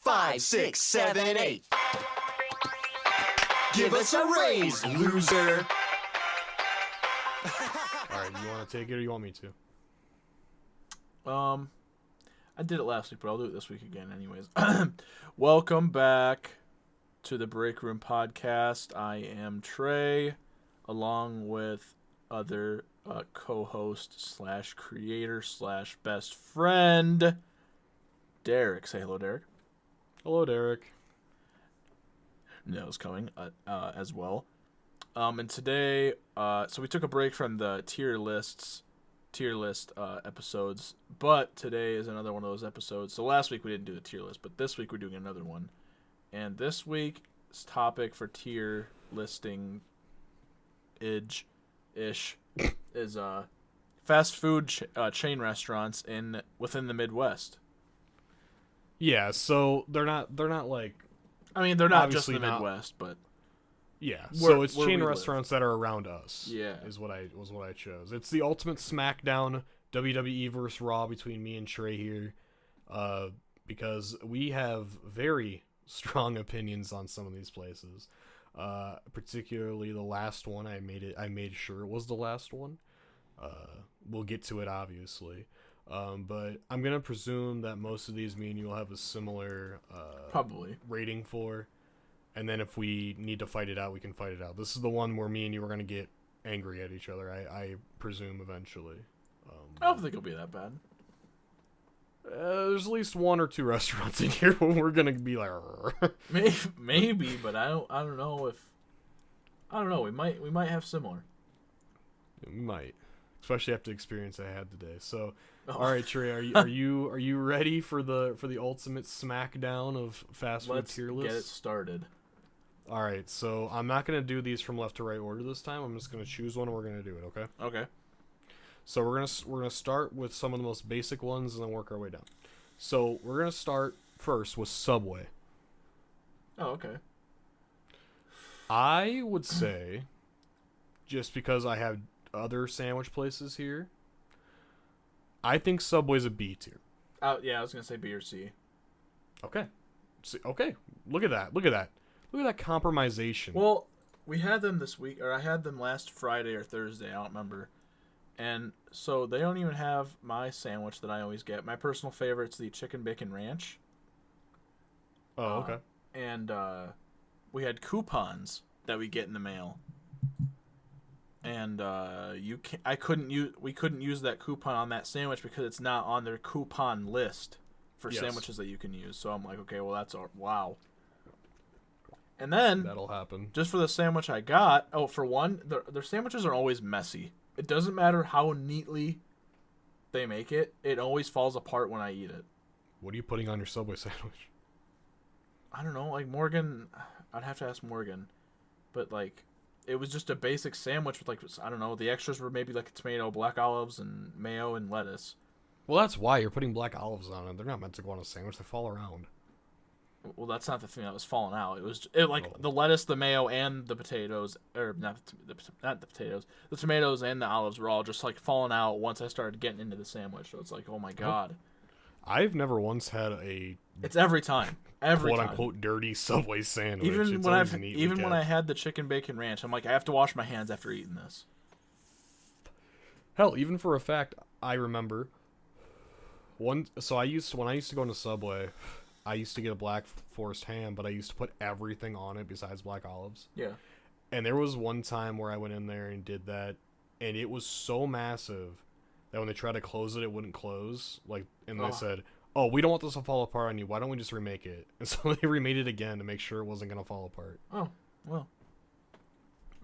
5, 6, 7, 8. Give us a raise, loser. All right, you want to take it or you want me to? I did it last week, but I'll do it this week again anyways. Welcome back to the Break Room Podcast. I am Trey, along with other co-host slash creator slash best friend, Derek. Say hello, Derek. Hello, Derek. Neo's coming as well. And today, so we took a break from the tier list episodes, but today is another one of those episodes. So last week we didn't do the tier list, but this week we're doing another one. And this week's topic for tier listing ish is fast food chain restaurants within the Midwest. Yeah, so they're not like. I mean, they're not just the Obviously not. Midwest, but Yeah, Where- so it's where chain we restaurants that are around us. Yeah. is what I chose. It's the ultimate SmackDown WWE versus Raw between me and Trey here, because we have very strong opinions on some of these places. Particularly the last one. I made sure it was the last one. We'll get to it obviously. But I'm gonna presume that most of these me and you will have a similar probably rating for. And then if we need to fight it out, we can fight it out. This is the one where me and you are going to get angry at each other, I presume, eventually. I don't think it'll be that bad. There's at least one or two restaurants in here where we're going to be like... Maybe, but I don't know if... I don't know, we might have similar. We might. Especially after the experience I had today. So, Oh. all right, Trey, are you ready for the ultimate smackdown of fast food tier lists? Let's get it started. All right, so I'm not going to do these from left to right order this time. I'm just going to choose one and we're going to do it, okay? Okay. So we're gonna start with some of the most basic ones and then work our way down. So we're gonna start first with Subway. Oh, okay. I would say, just because I have other sandwich places here, I think Subway's a B tier. Yeah, I was gonna say B or C. Okay. Okay. Look at that. Look at that. Look at that compromisation. Well, we had them this week, or I had them last Friday or Thursday. I don't remember. And so they don't even have my sandwich that I always get. My personal favorite's the chicken bacon ranch. Oh, okay. And we had coupons that we get in the mail. And we couldn't use that coupon on that sandwich because it's not on their coupon list for sandwiches that you can use. So I'm like, okay, well wow. And then That'll happen. just for the sandwich I got, for one, their sandwiches are always messy. It doesn't matter how neatly they make it; it always falls apart when I eat it. What are you putting on your Subway sandwich? I don't know, like Morgan. I'd have to ask Morgan, but like, it was just a basic sandwich with I don't know. The extras were maybe like a tomato, black olives, and mayo and lettuce. Well, that's why you're putting black olives on it. They're not meant to go on a sandwich. They fall around. Well, that's not the thing that was falling out. It was the lettuce, the mayo, and the potatoes, or not the potatoes, the tomatoes and the olives were all just like falling out once I started getting into the sandwich. So it's like, oh my god. I've never once had a It's every time, quote unquote dirty Subway sandwich. Even when I had the chicken bacon ranch, I'm like, I have to wash my hands after eating this. Hell, even for a fact, I remember when I used to go into Subway. I used to get a Black Forest ham, but I used to put everything on it besides black olives. Yeah. And there was one time where I went in there and did that, and it was so massive that when they tried to close it, it wouldn't close. They said, "Oh, we don't want this to fall apart on you. Why don't we just remake it?" And so they remade it again to make sure it wasn't gonna fall apart. Oh, well.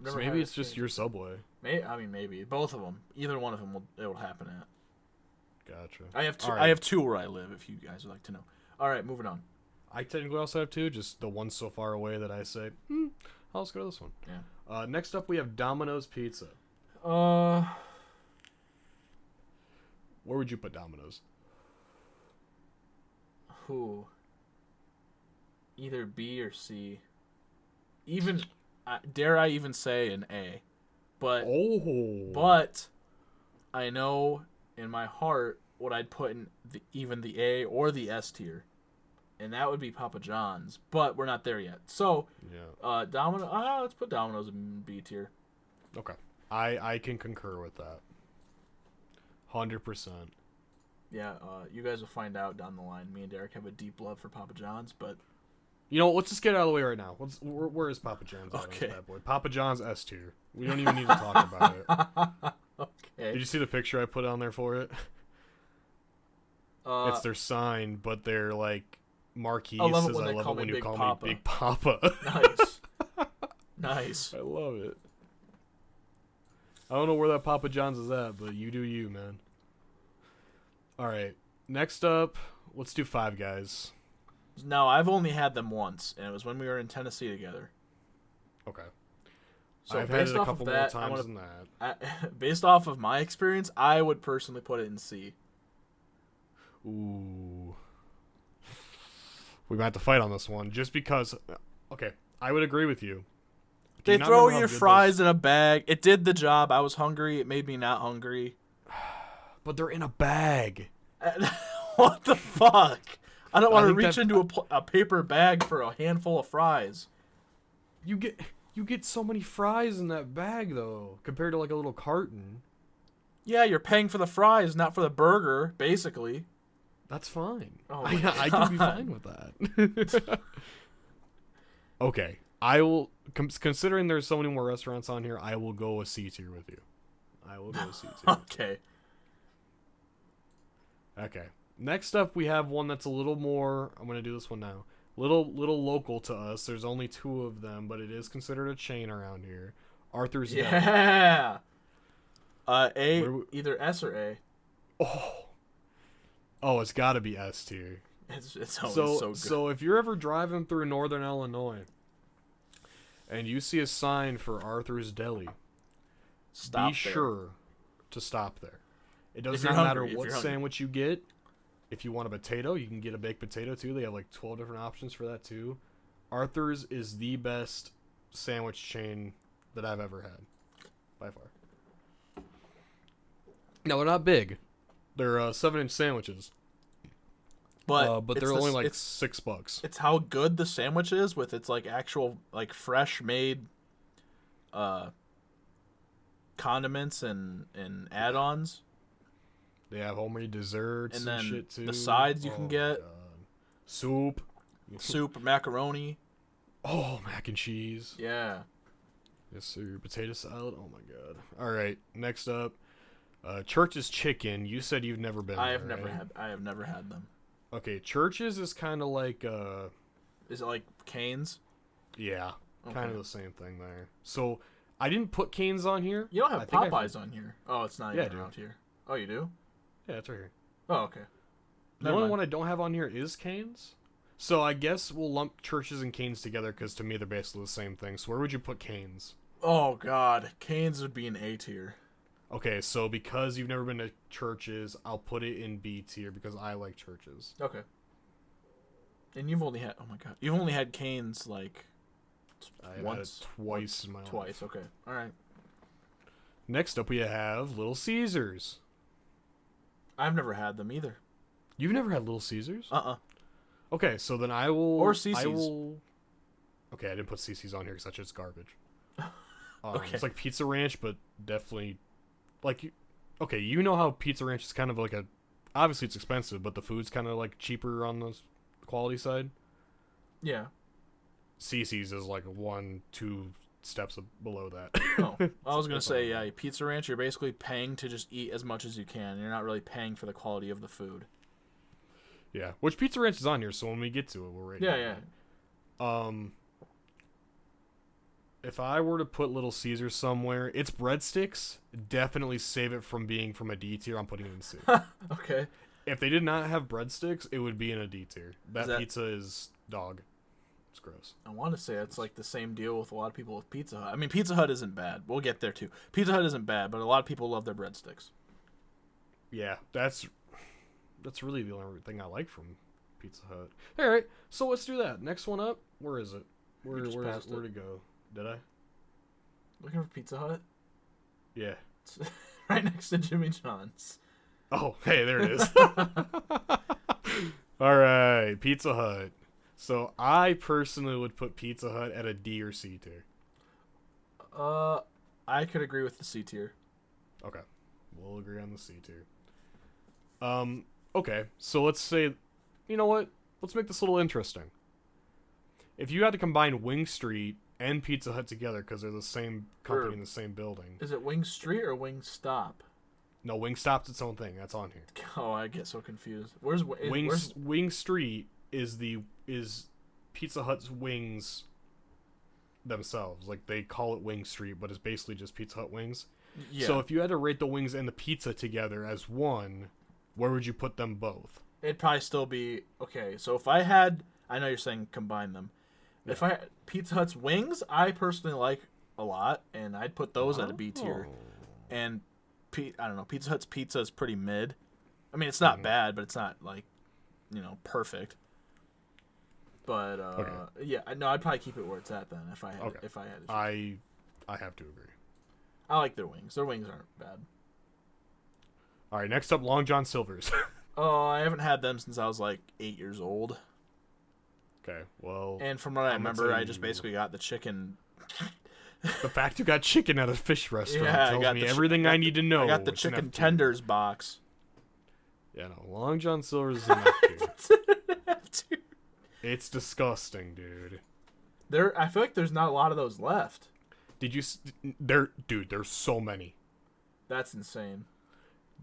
So maybe it's just your Subway. Maybe both of them. Either one of them it will happen at. Gotcha. I have two. Right. I have two where I live. If you guys would like to know. All right, moving on. I technically also have two, just the one so far away that I say, I'll just go to this one. Yeah. Next up, we have Domino's Pizza. Where would you put Domino's? Who? Either B or C. Even, dare I even say an A. But I know in my heart what I'd put in the A or the S tier. and that would be Papa John's, but we're not there yet. So, Yeah. let's put Domino's in B tier. Okay. I can concur with that. 100%. Yeah, you guys will find out down the line. Me and Derek have a deep love for Papa John's, but You know, let's just get it out of the way right now. Where is Papa John's? Okay. Bad boy? Papa John's S tier. We don't even need to talk about it. okay. Did you see the picture I put on there for it? It's their sign, but their like marquee says, "I love it when you call me Big Papa." Nice. Nice. I love it. I don't know where that Papa John's is at, but you do you, man. All right. Next up, let's do Five Guys. No, I've only had them once, and it was when we were in Tennessee together. Okay. So I've had it a couple more times than that. Based off of my experience, I would personally put it in C. Ooh. We might have to fight on this one, just because... Okay, I would agree with you. They throw your fries in a bag. It did the job. I was hungry. It made me not hungry. But they're in a bag. What the fuck? I don't want to reach into a paper bag for a handful of fries. You get so many fries in that bag, though, compared to like a little carton. Yeah, you're paying for the fries, not for the burger, basically. That's fine. Oh I can be fine with that. Okay, I will. Considering there's so many more restaurants on here, I will go a C tier with you. I will go a C tier. Okay. Okay. Next up, we have one that's a little more. I'm gonna do this one now. Little local to us. There's only 2 of them, but it is considered a chain around here. Arthur's Deli. Yeah. Either S or A. Oh, it's got to be S tier. It's always so good. So if you're ever driving through northern Illinois and you see a sign for Arthur's Deli, be sure to stop there. It doesn't matter what sandwich you get. If you want a potato, you can get a baked potato too. They have like 12 different options for that too. Arthur's is the best sandwich chain that I've ever had, by far. No, they're not big. They're 7-inch sandwiches. But they're only like $6. It's how good the sandwich is with its like actual like fresh made condiments and add-ons. They have homemade desserts and then shit too. The sides you can get. Soup, macaroni. Oh, mac and cheese. Yeah. Yes, sir. Potato salad. Oh my god. All right. Next up, Church's Chicken. You said you've never been. I have never had them. Okay, Church's is kind of like. Is it like Cane's? Yeah, kind of the same thing there. So I didn't put Cane's on here. You don't have Popeyes on here. Oh, it's not even around here. Oh, you do? Yeah, it's right here. Oh, okay. The only one I don't have on here is Cane's. So I guess we'll lump Church's and Cane's together because to me they're basically the same thing. So where would you put Cane's? Oh God, Cane's would be an A tier. Okay, so because you've never been to Church's, I'll put it in B tier because I like Church's. Okay. And you've only had Cane's like once, twice in my life. Twice, okay. All right. Next up we have Little Caesars. I've never had them either. You've never had Little Caesars? Uh-uh. Okay, so then I will... Or CC's. Okay, I didn't put CC's on here because that's just garbage. Okay. It's like Pizza Ranch, but definitely... Like, okay, you know how Pizza Ranch is kind of like a... Obviously it's expensive, but the food's kind of like cheaper on the quality side? Yeah. CC's is like 1-2 steps below that. Oh, I was gonna say, yeah, Pizza Ranch, you're basically paying to just eat as much as you can. You're not really paying for the quality of the food. Yeah, which Pizza Ranch is on here, so when we get to it, we'll rate it. Yeah. If I were to put Little Caesars somewhere, it's breadsticks. Definitely save it from being from a D tier. I'm putting it in C. Okay. If they did not have breadsticks, it would be in a D tier. That pizza is dog. It's gross. I want to say it's like the same deal with a lot of people with Pizza Hut. I mean, Pizza Hut isn't bad. We'll get there too. Pizza Hut isn't bad, but a lot of people love their breadsticks. Yeah, that's really the only thing I like from Pizza Hut. All right, so let's do that. Next one up. Where is it? Where to go? Did I? Looking for Pizza Hut? Yeah. It's right next to Jimmy John's. Oh, hey, there it is. All right, Pizza Hut. So I personally would put Pizza Hut at a D or C tier. I could agree with the C tier. Okay, we'll agree on the C tier. Okay, so let's say, you know what? Let's make this a little interesting. If you had to combine Wing Street and Pizza Hut together because they're the same company in the same building. Is it Wing Street or Wing Stop? No, Wingstop's its own thing. That's on here. Oh, I get so confused. Where's Wing Street is Pizza Hut's wings themselves. Like they call it Wing Street, but it's basically just Pizza Hut wings. Yeah. So if you had to rate the wings and the pizza together as one, where would you put them both? It'd probably still be okay. So if I had, I know you're saying combine them. Yeah. If I had Pizza Hut's wings, I personally like a lot, and I'd put those at a B tier. And I don't know, Pizza Hut's pizza is pretty mid. I mean, it's not bad, but it's not like, perfect. But yeah, no, I'd probably keep it where it's at then if I had Okay. if I had. I have to agree. I like their wings. Their wings aren't bad. All right, next up, Long John Silver's. Oh, I haven't had them since I was like 8 years old. Okay, well. And from what I remember, I just basically got the chicken. The fact you got chicken at a fish restaurant Yeah, I tells got me the everything I need to know. I got the It's an chicken F tier. tenders box. Yeah, no, Long John Silver's is an F tier. It's disgusting, dude. I feel like there's not a lot of those left. Did you? There's so many. That's insane.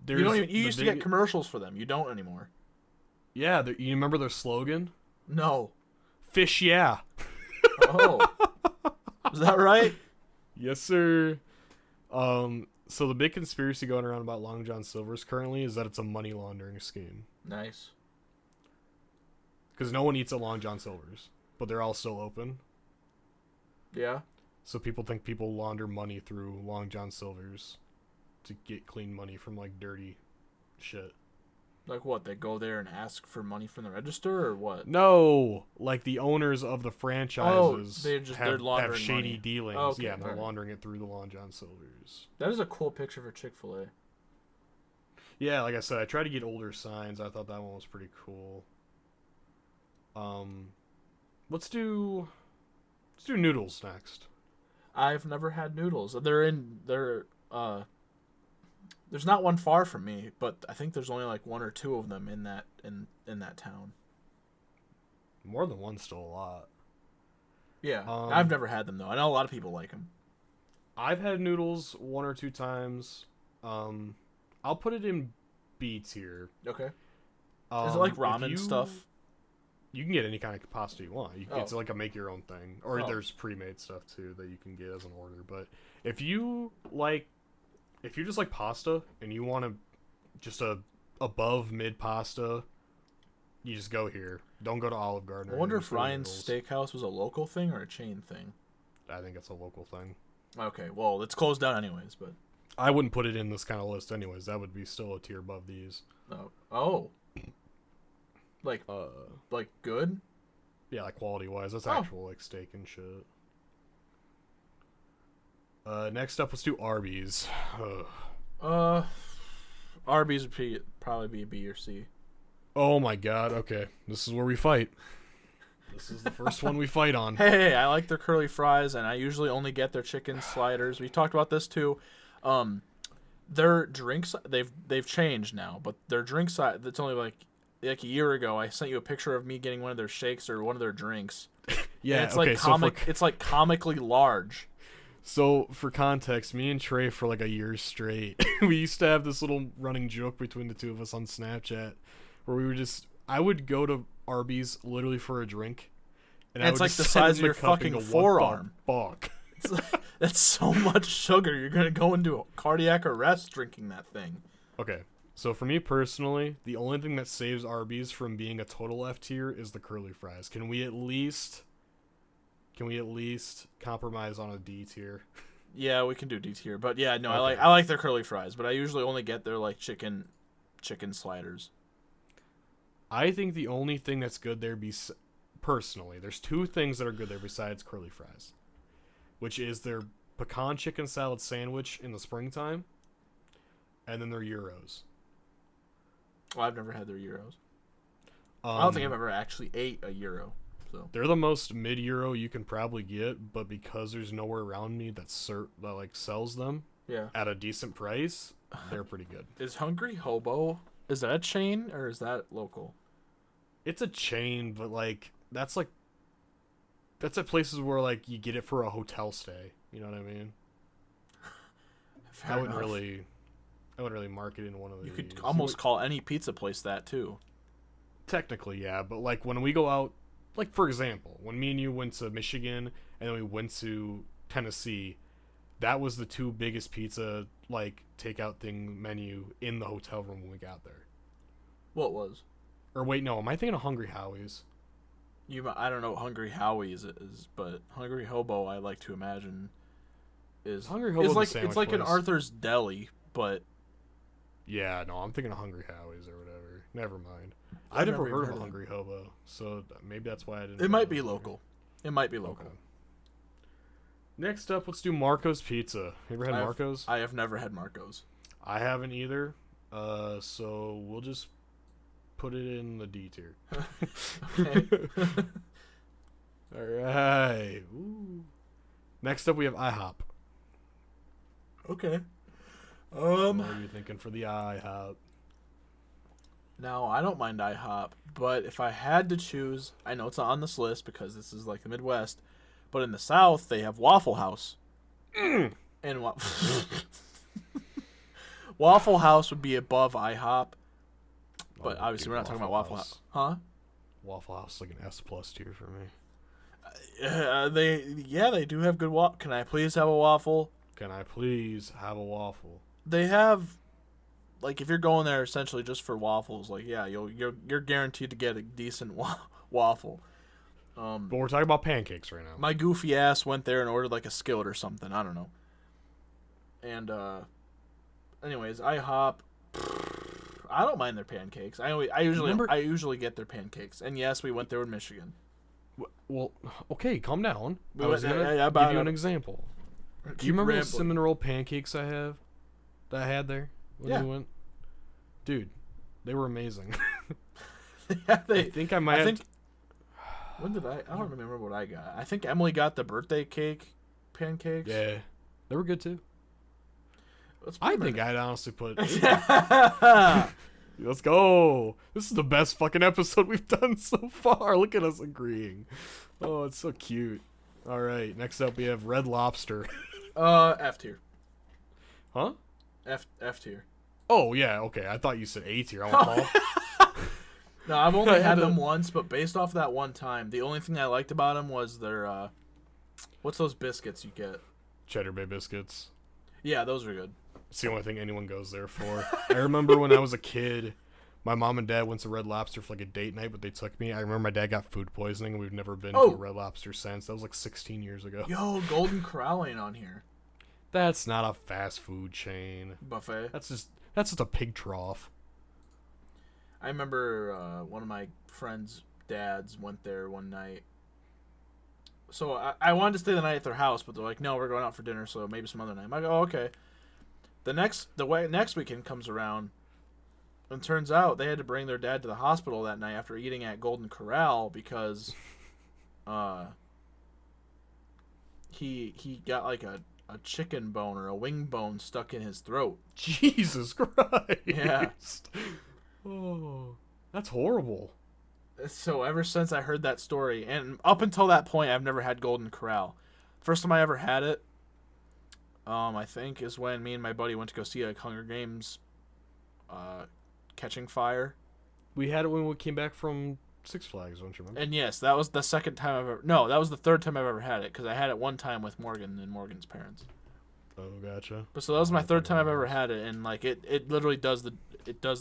There's You the used to get commercials for them. You don't anymore. Yeah, you remember their slogan? No. Fish, yeah. Oh. Is that right? Yes, sir. So the big conspiracy going around about Long John Silver's currently is that it's a money laundering scheme. Nice. Because no one eats at Long John Silver's, but they're all still open. Yeah. So people think people launder money through Long John Silver's to get clean money from like dirty shit. Like what? They go there and ask for money from the register, or what? No, like the owners of the franchises they're have laundering shady money. dealings. Okay, Yeah, and they're alright. laundering it through the Long John Silver's. That is a cool picture for Chick-fil-A. Yeah, like I said, I tried to get older signs. I thought that one was pretty cool. Let's do noodles next. I've never had noodles. There's not one far from me, but I think there's only like one or two of them in that town. More than one's still a lot. Yeah, I've never had them though. I know a lot of people like them. I've had noodles one or two times. I'll put it in B tier. Okay. Is it like If ramen stuff? You can get any kind of pasta you want. It's Oh. like a make your own thing, or Oh. there's pre-made stuff too that you can get as an order. But if you just like pasta and you want just a above mid pasta, you just go here. Don't go to Olive Garden. I or wonder any if store Ryan's noodles. Steakhouse was a local thing or a chain thing. I think it's a local thing. Okay, well, it's closed down anyways, but... I wouldn't put it in this kind of list anyways. That would be still a tier above these. Oh. Like good? Yeah, like quality wise, that's Oh. actual like steak and shit. Next up, let's do Arby's. Arby's would probably be B or C. Oh my god. Okay, this is where we fight. This is the first one we fight on. Hey, I like their curly fries, and I usually only get their chicken sliders. We talked about this too. Their drinks, they've changed now, but their drink side, that's only like a year ago. I sent you a picture of me getting one of their shakes or one of their drinks. Yeah, And it's okay. like it's like comically large. So for context, me and Trey for like a year straight, we used to have this little running joke between the two of us on Snapchat, where I would go to Arby's literally for a drink, and I It's would like just the send size him of your the cup and fucking go, "What the forearm." Fuck. That's so much sugar. You're gonna go into a cardiac arrest drinking that thing. Okay, so for me personally, the only thing that saves Arby's from being a total F tier is the curly fries. Can we at least compromise on a D tier? Yeah, we can do D tier, but yeah, no, Okay. I like their curly fries, but I usually only get their like chicken sliders. I think the only thing that's good there, personally, there's two things that are good there besides curly fries, which is their pecan chicken salad sandwich in the springtime, and then their gyros. Well, I've never had their gyros. I don't think I've ever actually ate a gyro. So They're the most mid-euro you can probably get, but because there's nowhere around me that like sells them yeah. at a decent price, they're pretty good. Is Hungry Hobo, is that a chain or is that local? It's a chain, but like that's at places where like you get it for a hotel stay. You know what I mean? Fair I wouldn't enough. really market in one of these. You could almost call any pizza place that too. Technically, yeah, but like when we go out, like for example, when me and you went to Michigan and then we went to Tennessee, that was the two biggest pizza like takeout thing menu in the hotel room when we got there. What was? Or wait, no, am I thinking of Hungry Howie's? I don't know what Hungry Howie's is, but Hungry Hobo I like to imagine is Hungry Hobo's it's a like sandwich an place. Arthur's Deli, but Yeah, no, I'm thinking of Hungry Howie's or whatever. Never mind. I've I've never never even heard of heard a of Hungry Hobo, so maybe that's why I didn't. it know might be was there. local. It might be local. Okay. Next up, let's do Marco's Pizza. You ever had I've- Marco's? I have never had Marco's. I haven't either. So we'll just put it in the D tier. Okay. All right. Ooh. Next up, we have IHOP. Okay. What are you thinking for the IHOP? Now, I don't mind IHOP, but if I had to choose, I know it's not on this list because this is like the Midwest, but in the South, they have Waffle House. And Waffle House would be above IHOP, but Oh, obviously dude, we're not talking about Waffle House. Huh? Waffle House is like an S plus tier for me. They do have good waffle. Can I please have a waffle? Can I please have a waffle? They have, like, if you're going there essentially just for waffles, like, yeah, you're guaranteed to get a decent waffle. But we're talking about pancakes right now. My goofy ass went there and ordered like a skillet or something. I don't know. And anyways, IHOP. I don't mind their pancakes. I usually get their pancakes. And yes, we went there in Michigan. Well, okay, calm down. We I was went- gonna yeah, give about you it. an example. Do Keep you remember the rambling. cinnamon roll pancakes that I had there when Yeah. we went? Dude, they were amazing. Yeah, I think I might. When did I don't remember what I got. I think Emily got the birthday cake pancakes. Yeah, they were good too. Let's I put 'em think in. I'd honestly put. Yeah. Let's go. This is the best fucking episode we've done so far. Look at us agreeing. Oh, it's so cute. All right, next up we have Red Lobster. F tier. Huh? F tier. Oh yeah, okay. I thought you said A tier. I want Paul. No, I've only I had had them to- once, but based off that one time, the only thing I liked about them was their what's those biscuits you get? Cheddar Bay biscuits. Yeah, those are good. It's the only thing anyone goes there for. I remember when I was a kid, my mom and dad went to Red Lobster for like a date night, but they took me. I remember my dad got food poisoning, and we've never been to Oh. a Red Lobster since. That was like 16 years ago. Yo, Golden Corral ain't on here. That's not a fast food chain. Buffet. That's just a pig trough. I remember one of my friends' dads went there one night. So I wanted to stay the night at their house, but they're like, no, we're going out for dinner, so maybe some other night. I'm like, oh, okay. Next weekend comes around, and turns out they had to bring their dad to the hospital that night after eating at Golden Corral because he got like a chicken bone or a wing bone stuck in his throat. Jesus Christ. Yeah. Oh, that's horrible. So ever since I heard that story, and up until that point, I've never had Golden Corral. First time I ever had it, I think, is when me and my buddy went to go see like Hunger Games, Catching Fire. We had it when we came back from Six Flags, don't you remember? And yes, that was the second time I've ever. No, that was the third time I've ever had it because I had it one time with Morgan and Morgan's parents. Oh, gotcha. But so that was my third time I've ever had it, and like it literally does the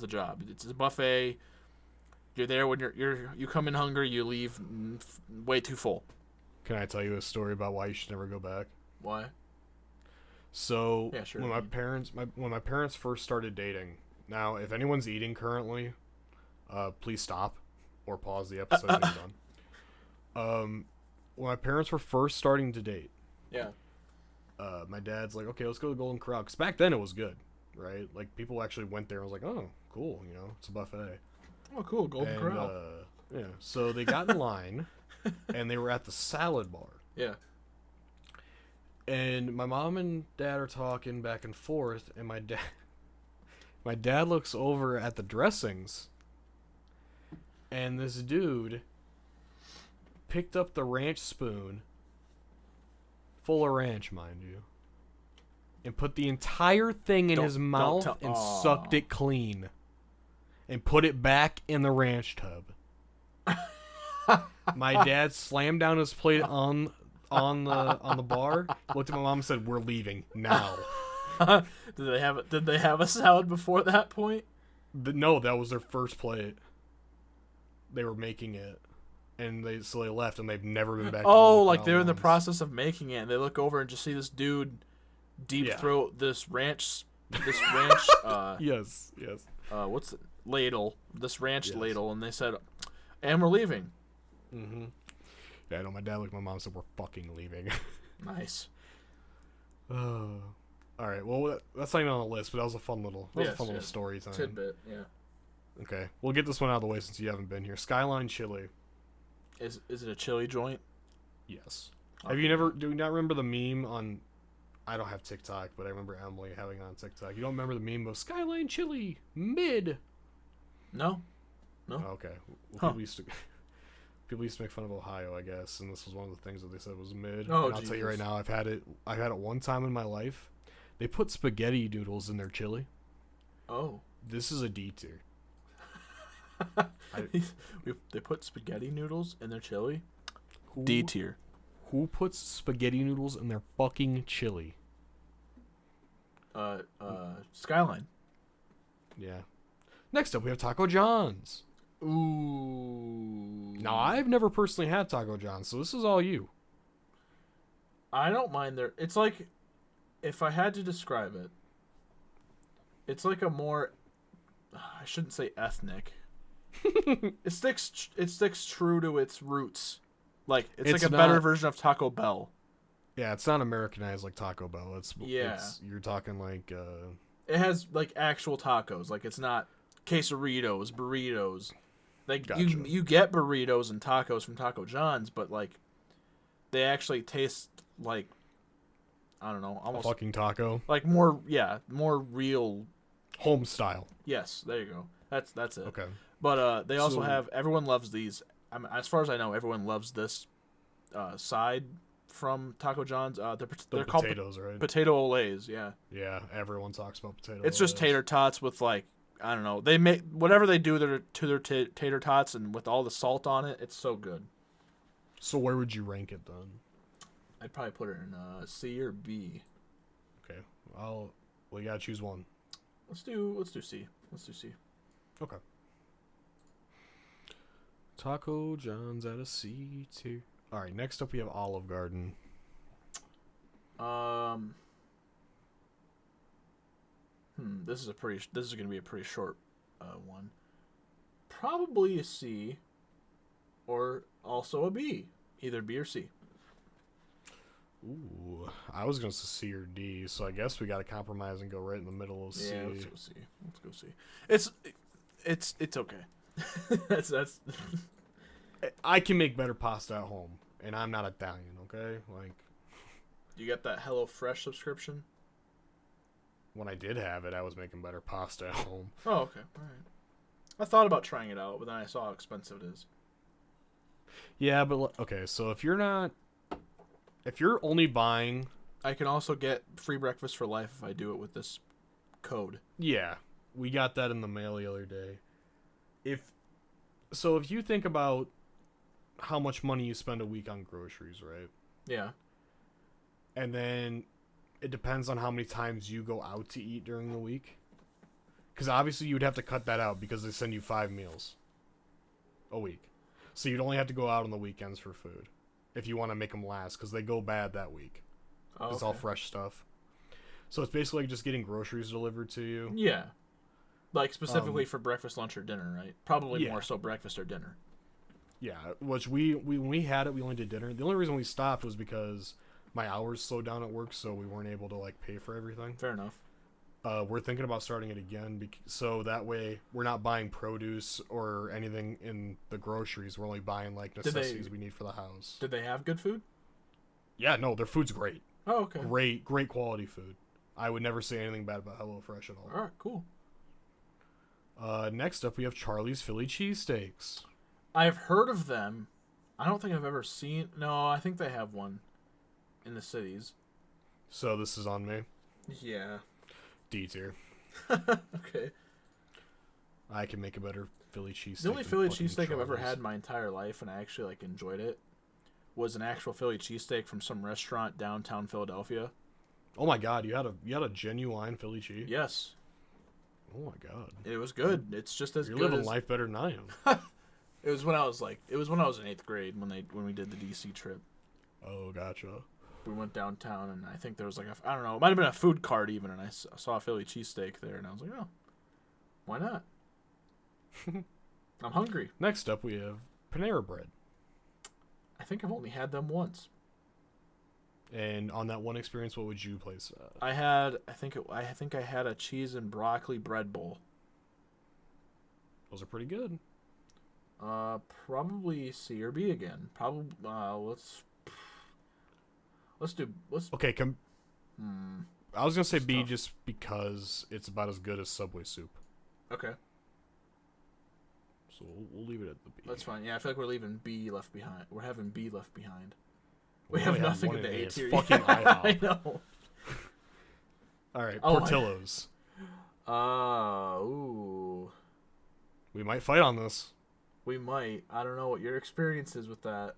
job. It's a buffet. You're there when you come in hungry, you leave way too full. Can I tell you a story about why you should never go back? Why? So Yeah, sure. when my parents first started dating. Now, if anyone's eating currently, please stop or pause the episode when you're done. When my parents were first starting to date, Yeah. my dad's like, okay, let's go to the Golden Corral. Because back then it was good, right? Like, people actually went there and was like, oh, cool, it's a buffet. Oh, cool, Golden And, Corral. Yeah. So they got in line, and they were at the salad bar. Yeah. And my mom and dad are talking back and forth, and my dad looks over at the dressings, and this dude picked up the ranch spoon, full of ranch, mind you, and put the entire thing in his mouth and sucked it clean, and put it back in the ranch tub. My dad slammed down his plate on the bar, looked at my mom and said, "We're leaving now." Did they have a salad before that point? No, that was their first plate. They were making it, and they left, and they've never been back. Oh, like they're in the process of making it, and they look over and just see this dude deep throat this ranch. Yes. What's it? Ladle? This ranch ladle, and they said, "And we're leaving." Mm-hmm. Yeah, I know. My dad looked at my mom and said, "We're fucking leaving." Nice. All right. Well, that's not even on the list, but that was a fun little story time. Tidbit. Yeah. Okay, we'll get this one out of the way since you haven't been here. Skyline Chili. Is it a chili joint? Yes. Okay. Do you not remember the meme on? I don't have TikTok, but I remember Emily having it on TikTok. You don't remember the meme of Skyline Chili mid? No. Oh, okay. Well, people used to make fun of Ohio, I guess, and this was one of the things that they said was mid. Oh, and I'll tell you right now, I've had it one time in my life. They put spaghetti noodles in their chili. Oh. This is a D tier. They put spaghetti noodles in their chili? D tier. Who puts spaghetti noodles in their fucking chili? Skyline. Yeah. Next up, we have Taco John's. Ooh. Now, I've never personally had Taco John's, so this is all you. I don't mind their... It's like... If I had to describe it, it's like a more... I shouldn't say ethnic. It sticks true to its roots. Like, it's like a better version of Taco Bell. Yeah, it's not Americanized like Taco Bell. You're talking like... It has, like, actual tacos. Like, it's not quesadillas, burritos. Like, gotcha. you get burritos and tacos from Taco John's, but, like, they actually taste like, I don't know, almost... A fucking taco? Like, more real... Home style. Yes, there you go. That's it. Okay. But they also have... Everyone loves these. I mean, as far as I know, everyone loves this side from Taco John's. They're called potatoes, right? Potato olays, yeah. Yeah, everyone talks about potato It's just tater tots with, like, I don't know. They make whatever they do to their tater tots, and with all the salt on it, it's so good. So where would you rank it then? I'd probably put it in C or B. Okay, we gotta choose one. Let's do C. Let's do C. Okay. Taco John's at a C tier. All right, next up we have Olive Garden. This is gonna be a pretty short one. Probably a C, or also a B. Either B or C. Ooh, I was gonna say C or D, so I guess we gotta compromise and go right in the middle of C. Yeah, let's go C. Let's go C. It's okay. that's. I can make better pasta at home, and I'm not Italian, okay? Like, you got that HelloFresh subscription? When I did have it, I was making better pasta at home. Oh, okay, all right. I thought about trying it out, but then I saw how expensive it is. Yeah, but okay, so if you're only buying... I can also get free breakfast for life if I do it with this code. Yeah, we got that in the mail the other day. If you think about how much money you spend a week on groceries, right? Yeah. And then it depends on how many times you go out to eat during the week. Because obviously you would have to cut that out because they send you 5 meals a week. So you'd only have to go out on the weekends for food if you want to make them last because they go bad that week. Oh, it's all fresh stuff. So it's basically like just getting groceries delivered to you. Yeah. Like specifically for breakfast, lunch, or dinner, right? Probably more so breakfast or dinner. Yeah, which when we had it, we only did dinner. The only reason we stopped was because my hours slowed down at work, so we weren't able to like pay for everything. Fair enough. We're thinking about starting it again, so that way we're not buying produce or anything in the groceries. We're only buying like necessities we need for the house. Did they have good food? Yeah, no, their food's great. Oh, okay. Great quality food. I would never say anything bad about HelloFresh at all. All right, cool. Next up, we have Charlie's Philly cheesesteaks. I've heard of them. I don't think I've ever seen. No, I think they have one in the cities. So this is on me. Yeah. D tier. Okay. I can make a better Philly cheesesteak. The only Philly cheesesteak I've ever had in my entire life, and I actually like enjoyed it, was an actual Philly cheesesteak from some restaurant downtown Philadelphia. Oh my god, you had a genuine Philly cheese? Yes. Oh my god. It was good. It's just as You're good living as... life better than I am. It was when I was in 8th grade when we did the DC trip. Oh, gotcha. We went downtown, and I think there was like I don't know, it might have been a food cart even, and I saw a Philly cheesesteak there, and I was like, oh, why not? I'm hungry. Next up, we have Panera Bread. I think I've only had them once. And on that one experience, what would you place at? I think I had a cheese and broccoli bread bowl. Those are pretty good. Probably C or B again. Probably let's do. Okay, I was gonna say B just because it's about as good as Subway soup. Okay. So we'll leave it at the B. That's fine. Yeah, I feel like we're leaving B left behind. We're having B left behind. We have nothing in the A tier. Fucking IHOP. I know. All right, Portillo's. Ooh. We might fight on this. We might. I don't know what your experience is with that.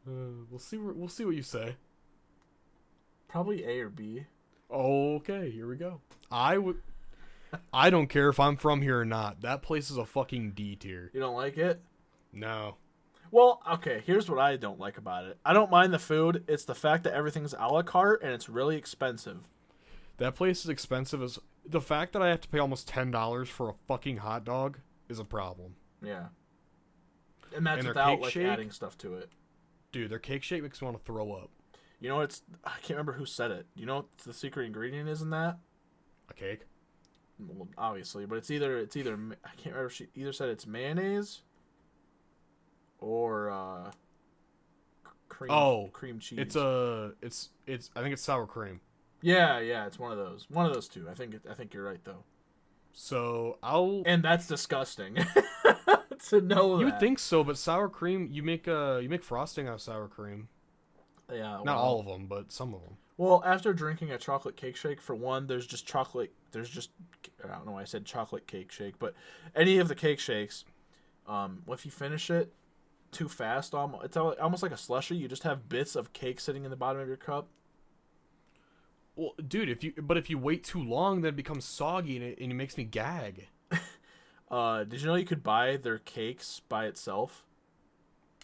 We'll see what you say. Probably A or B. Okay, here we go. I don't care if I'm from here or not. That place is a fucking D tier. You don't like it? No. Well, okay, here's what I don't like about it. I don't mind the food. It's the fact that everything's a la carte and it's really expensive. That place is expensive as... The fact that I have to pay almost $10 for a fucking hot dog is a problem. Yeah. And that's and without, like, adding stuff to it. Dude, their cake shake makes me want to throw up. You know, I can't remember who said it. You know what the secret ingredient is in that? A cake? Well, obviously, but it's either I can't remember if she either said it's mayonnaise or cream cheese. It's I think it's sour cream. Yeah, it's one of those. One of those two. I think you're right though. So and that's disgusting. To know that. You would think so, but sour cream, you make frosting out of sour cream. Yeah, not all of them, but some of them. Well, after drinking a chocolate cake shake, for one, there's just I don't know why I said chocolate cake shake, but any of the cake shakes, if you finish it too fast, it's almost like a slushie. You just have bits of cake sitting in the bottom of your cup. Well, dude, if you wait too long, then it becomes soggy and it makes me gag. Did you know you could buy their cakes by itself?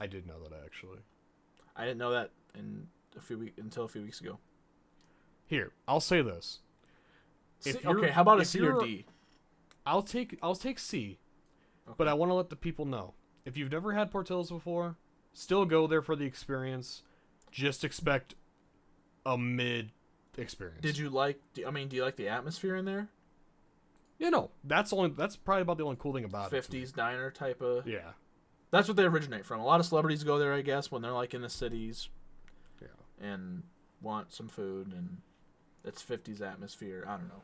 I did know that actually. I didn't know that until a few weeks ago. Here, I'll say this. Okay, how about a C or D? I'll take C. Okay. But I want to let the people know. If you've never had Portillo's before, still go there for the experience. Just expect a mid experience. Do you like the atmosphere in there? Yeah, no. That's probably about the only cool thing about 50s diner type of. Yeah. That's what they originate from. A lot of celebrities go there, I guess, when they're like in the cities. Yeah. And want some food, and it's 50s atmosphere. I don't know.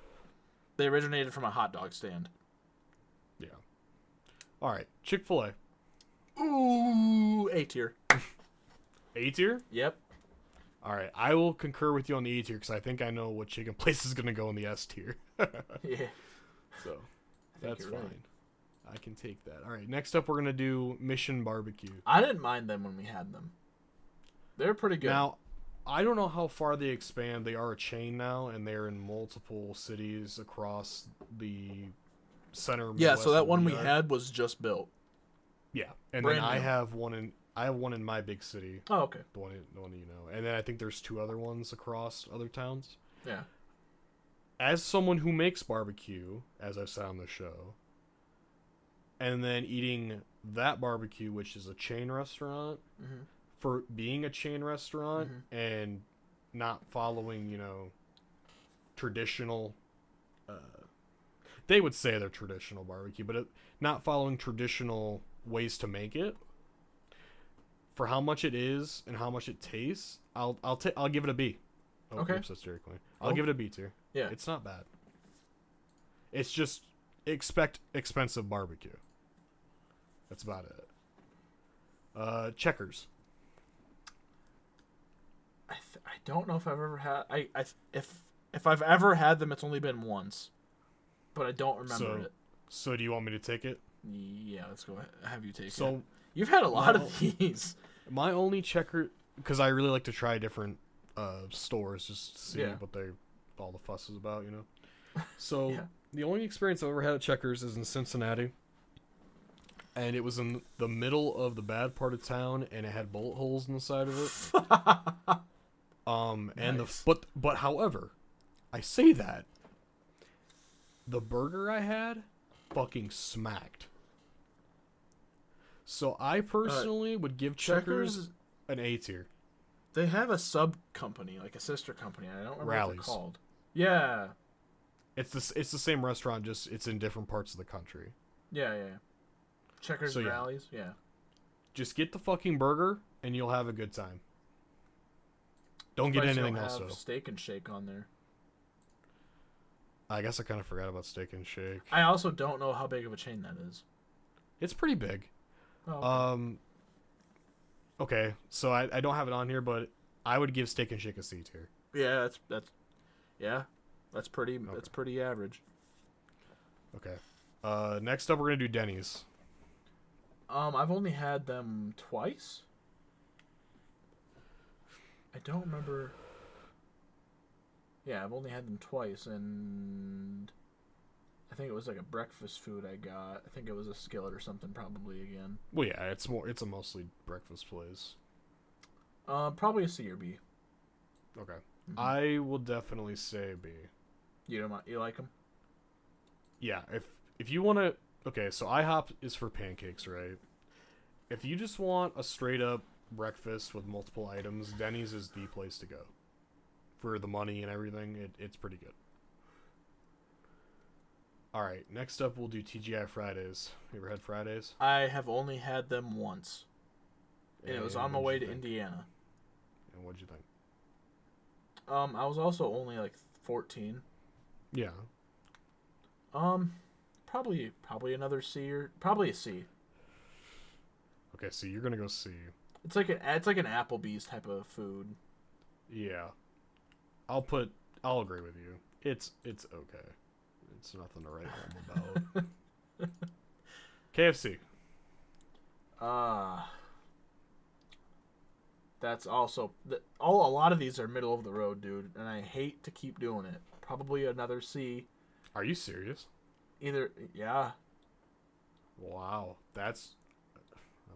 They originated from a hot dog stand. Yeah. All right, Chick-fil-A. Ooh, A tier. A tier? Yep. All right, I will concur with you on the A tier because I think I know what chicken place is going to go in the S tier. Yeah. So, that's fine. Right. I can take that. All right, next up we're going to do Mission Barbecue. I didn't mind them when we had them. They're pretty good. Now, I don't know how far they expand. They are a chain now, and they're in multiple cities across the center. Yeah, Midwest so that one we United. had was just built. Yeah, and Brand then I new. have one in my big city. Oh, okay. The one you know, and then I think there's 2 other ones across other towns. Yeah. As someone who makes barbecue, as I've said on the show, and then eating that barbecue, which is a chain restaurant, Mm-hmm. for being a chain restaurant and not following, traditional. They would say they're traditional barbecue, but not following traditional ways to make it. For how much it is and how much it tastes, I'll give it a B. Oh, Okay. Oops, that's Dairy Queen. I'll give it a B tier. Yeah. It's not bad. It's just expect expensive barbecue. That's about it. Checkers. I don't know if I've ever had. If I've ever had them, it's only been once, but I don't remember it. So do you want me to take it? Yeah, let's go ahead. Have you take it? So You've had a lot of these. my only checker, because I really like to try different stores just to see Yeah. what all the fuss is about, you know. So Yeah. the only experience I've ever had at Checkers is in Cincinnati, and it was in the middle of the bad part of town, and it had bullet holes in the side of it. And Nice. but however, I say that the burger I had fucking smacked. So I personally would give Checkers an A tier. They have a sub company, like a sister company. I don't remember what Rallies. they're called. Yeah. It's the same restaurant, just it's in different parts of the country. Yeah. Checkers So, and yeah. Rallies. Yeah. Just get the fucking burger and you'll have a good time. Don't get Surprised you anything don't else have though. Steak and Shake on there. I guess I kind of forgot about Steak and Shake. I also don't know how big of a chain that is. It's pretty big. Oh, okay. Okay, so I don't have it on here, but I would give Steak and Shake a C tier. Yeah, that's pretty average. Okay. Next up, we're gonna do Denny's. I've only had them twice. I don't remember. Yeah, I've only had them twice, and I think it was like a breakfast food I got. I think it was a skillet or something, probably again. Well, yeah, it's a mostly breakfast place. Probably a C or B. Okay. Mhm. I will definitely say B. You like them? Yeah, if you want to, okay, so IHOP is for pancakes, right? If you just want a straight up breakfast with multiple items, Denny's is the place to go. For the money and everything, it's pretty good. All right, next up we'll do TGI Fridays. You ever had Fridays? I have only had them once, and it was on my way to Indiana. And what'd you think? I was also only like 14. Yeah. Probably another C or probably a C. Okay, so you're gonna go C. It's like an Applebee's type of food. Yeah. I'll agree with you. It's okay. It's nothing to write home about. KFC. That's also a lot of these are middle of the road, dude, and I hate to keep doing it. Probably another C. Are you serious? Yeah. Wow, that's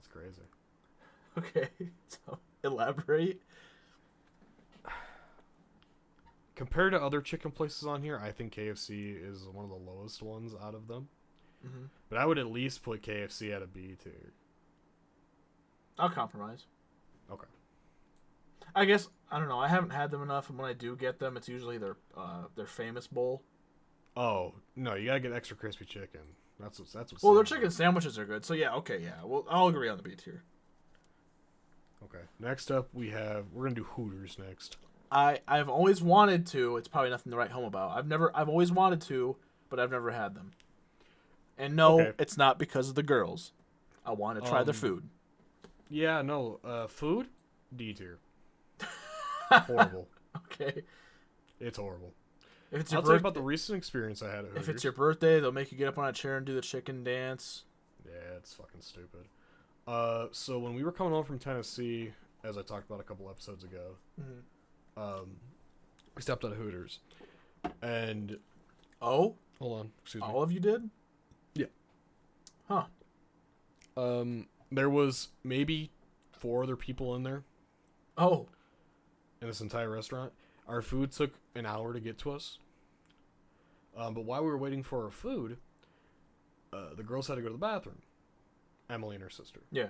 crazy. Okay, so elaborate. Compared to other chicken places on here, I think KFC is one of the lowest ones out of them. Mm-hmm. But I would at least put KFC at a B tier. I'll compromise. Okay. I guess I don't know. I haven't had them enough, and when I do get them, it's usually their famous bowl. Oh no, you gotta get extra crispy chicken. That's what's. Well, their chicken sandwiches are good. So yeah, okay, yeah. Well, I'll agree on the B tier. Okay. Next up, we're gonna do Hooters next. I've always wanted to. It's probably nothing to write home about. I've always wanted to, but I've never had them. And no, Okay. it's not because of the girls. I want to try their food. Yeah, no. Food, D tier. Horrible. Okay. It's horrible. If it's I'll your tell you birthday, about the recent experience I had at Hooters. if it's your birthday, they'll make you get up on a chair and do the chicken dance. Yeah, it's fucking stupid. So when we were coming home from Tennessee, as I talked about a couple episodes ago, we stopped at Hooters, and Oh, hold on, excuse me. all of you did? Yeah. Huh. There was maybe 4 other people in there Oh. in this entire restaurant. Our food took an hour to get to us. But while we were waiting for our food, the girls had to go to the bathroom. Emily and her sister. Yeah.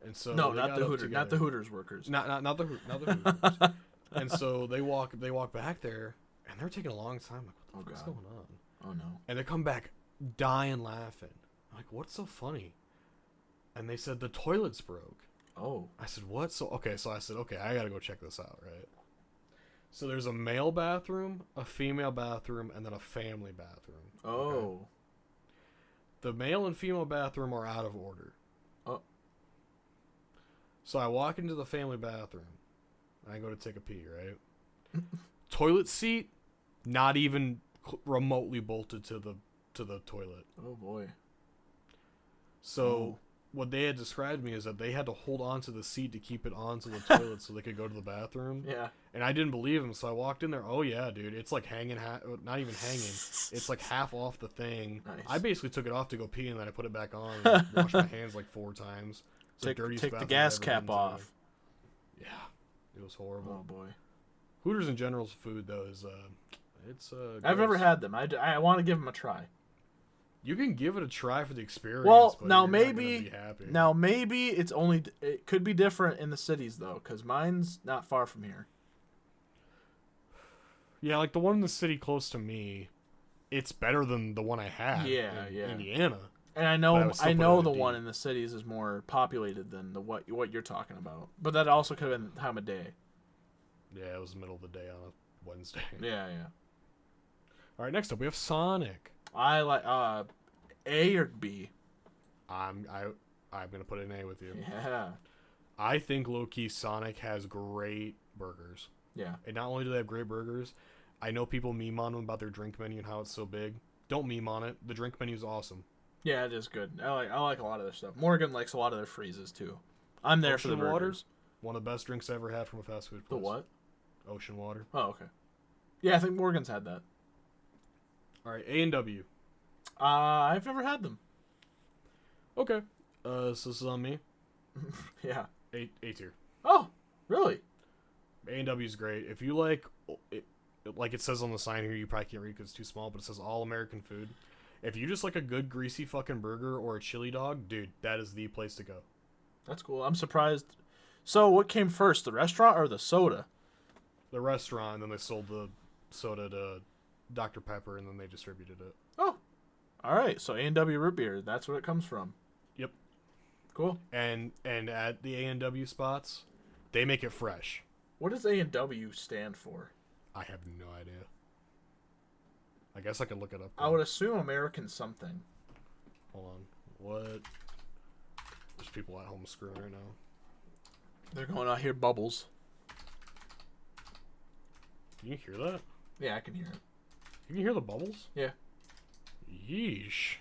And so No, they not got the up Hooters. Not the together. Hooters workers. Not the Hooters. And so they walk back there, And they're taking a long time. Like, what the fuck's going on? Oh, no. And they come back dying laughing. I'm like, what's so funny? And they said the toilets broke. Oh. I said, what? So I said, okay, I gotta go check this out, right? So there's a male bathroom, a female bathroom, and then a family bathroom. Oh. Okay? The male and female bathroom are out of order. Oh. So I walk into the family bathroom. I go to take a pee, right? Toilet seat, not even remotely bolted to the toilet. Oh, boy. So what they had described to me is that they had to hold on to the seat to keep it onto the toilet so they could go to the bathroom. Yeah. And I didn't believe him, so I walked in there. Oh, yeah, dude. It's like hanging, not even hanging. It's like half off the thing. Nice. I basically took it off to go pee, and then I put it back on and washed my hands like 4 times. It's Take dirtiest the bathroom gas I've ever cap been to. off. Yeah. It was horrible. Oh, boy. Hooters in general's food, though, is, it's, I've never gross. had them. I want to give them a try. You can give it a try for the experience, Well, but now you're not gonna maybe be happy. it could be different in the cities though, because mine's not far from here. Yeah, like the one in the city close to me, it's better than the one I had in Indiana. And I But I know would still I put know it the in one D. in the cities is more populated than what you're talking about. But that also could have been the time of day. Yeah, it was the middle of the day on a Wednesday. Yeah. All right, next up we have Sonic. I like A or B. I'm gonna put an A with you. Yeah. I think low-key Sonic has great burgers. Yeah. And not only do they have great burgers, I know people meme on them about their drink menu and how it's so big. Don't meme on it. The drink menu is awesome. Yeah, it is good. I like a lot of their stuff. Morgan likes a lot of their freezes too. I'm there for the Ocean water, burgers. one of the best drinks I ever had from a fast food place. The what? Ocean water. Oh, okay. Yeah, I think Morgan's had that. All right, A&W. I've never had them. Okay. So this is on me. Yeah. A tier. Oh, really? A&W is great. If you like it says on the sign here, you probably can't read because it's too small, but it says all American food. If you just like a good greasy fucking burger or a chili dog, dude, that is the place to go. That's cool. I'm surprised. So what came first, the restaurant or the soda? The restaurant, and then they sold the soda to Dr. Pepper, and then they distributed it. Oh, all right. So A&W root beer, that's where it comes from. Yep. Cool. And at the A&W spots, they make it fresh. What does A&W stand for? I have no idea. I guess I could look it up. I would assume American something. Hold on. What? There's people at home screwing right now. They're going out here bubbles. Can you hear that? Yeah, I can hear it. You can hear the bubbles? Yeah. Yeesh.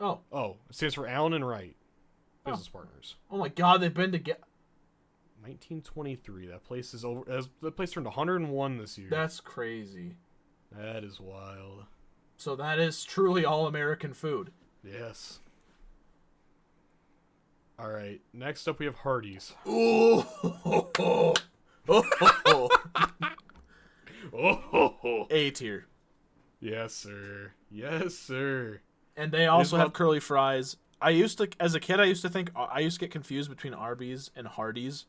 Oh. Oh, it stands for Allen and Wright. Business partners. Oh my God, they've been together. 1923. That place is over. That place turned 101 this year. That's crazy. That is wild. So that is truly all American food. Yes. All right. Next up, we have Hardee's. Ooh. Oh. A tier. Yes, sir. Yes, sir. And they also This have curly fries. I used to get confused between Arby's and Hardee's.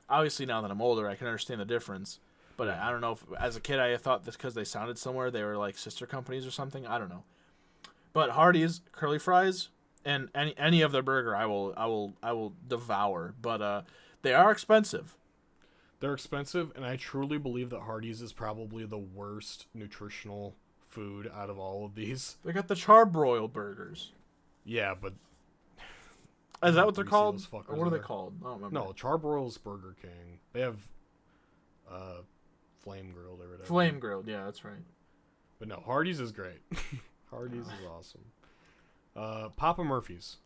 Obviously, now that I'm older, I can understand the difference. But I don't know if, as a kid, I thought this because they sounded similar, they were like sister companies or something. I don't know. But Hardee's curly fries and any of their burger, I will devour. But they are expensive. They're expensive, and I truly believe that Hardee's is probably the worst nutritional food out of all of these. They got the charbroiled burgers. Yeah, but Is that what they're greasy called? those fuckers Or what are they are. called? I don't remember. No, Charbroil's Burger King. They have flame grilled or whatever. Flame grilled. Yeah, that's right. But no, Hardee's is great. Hardee's is awesome. Papa Murphy's.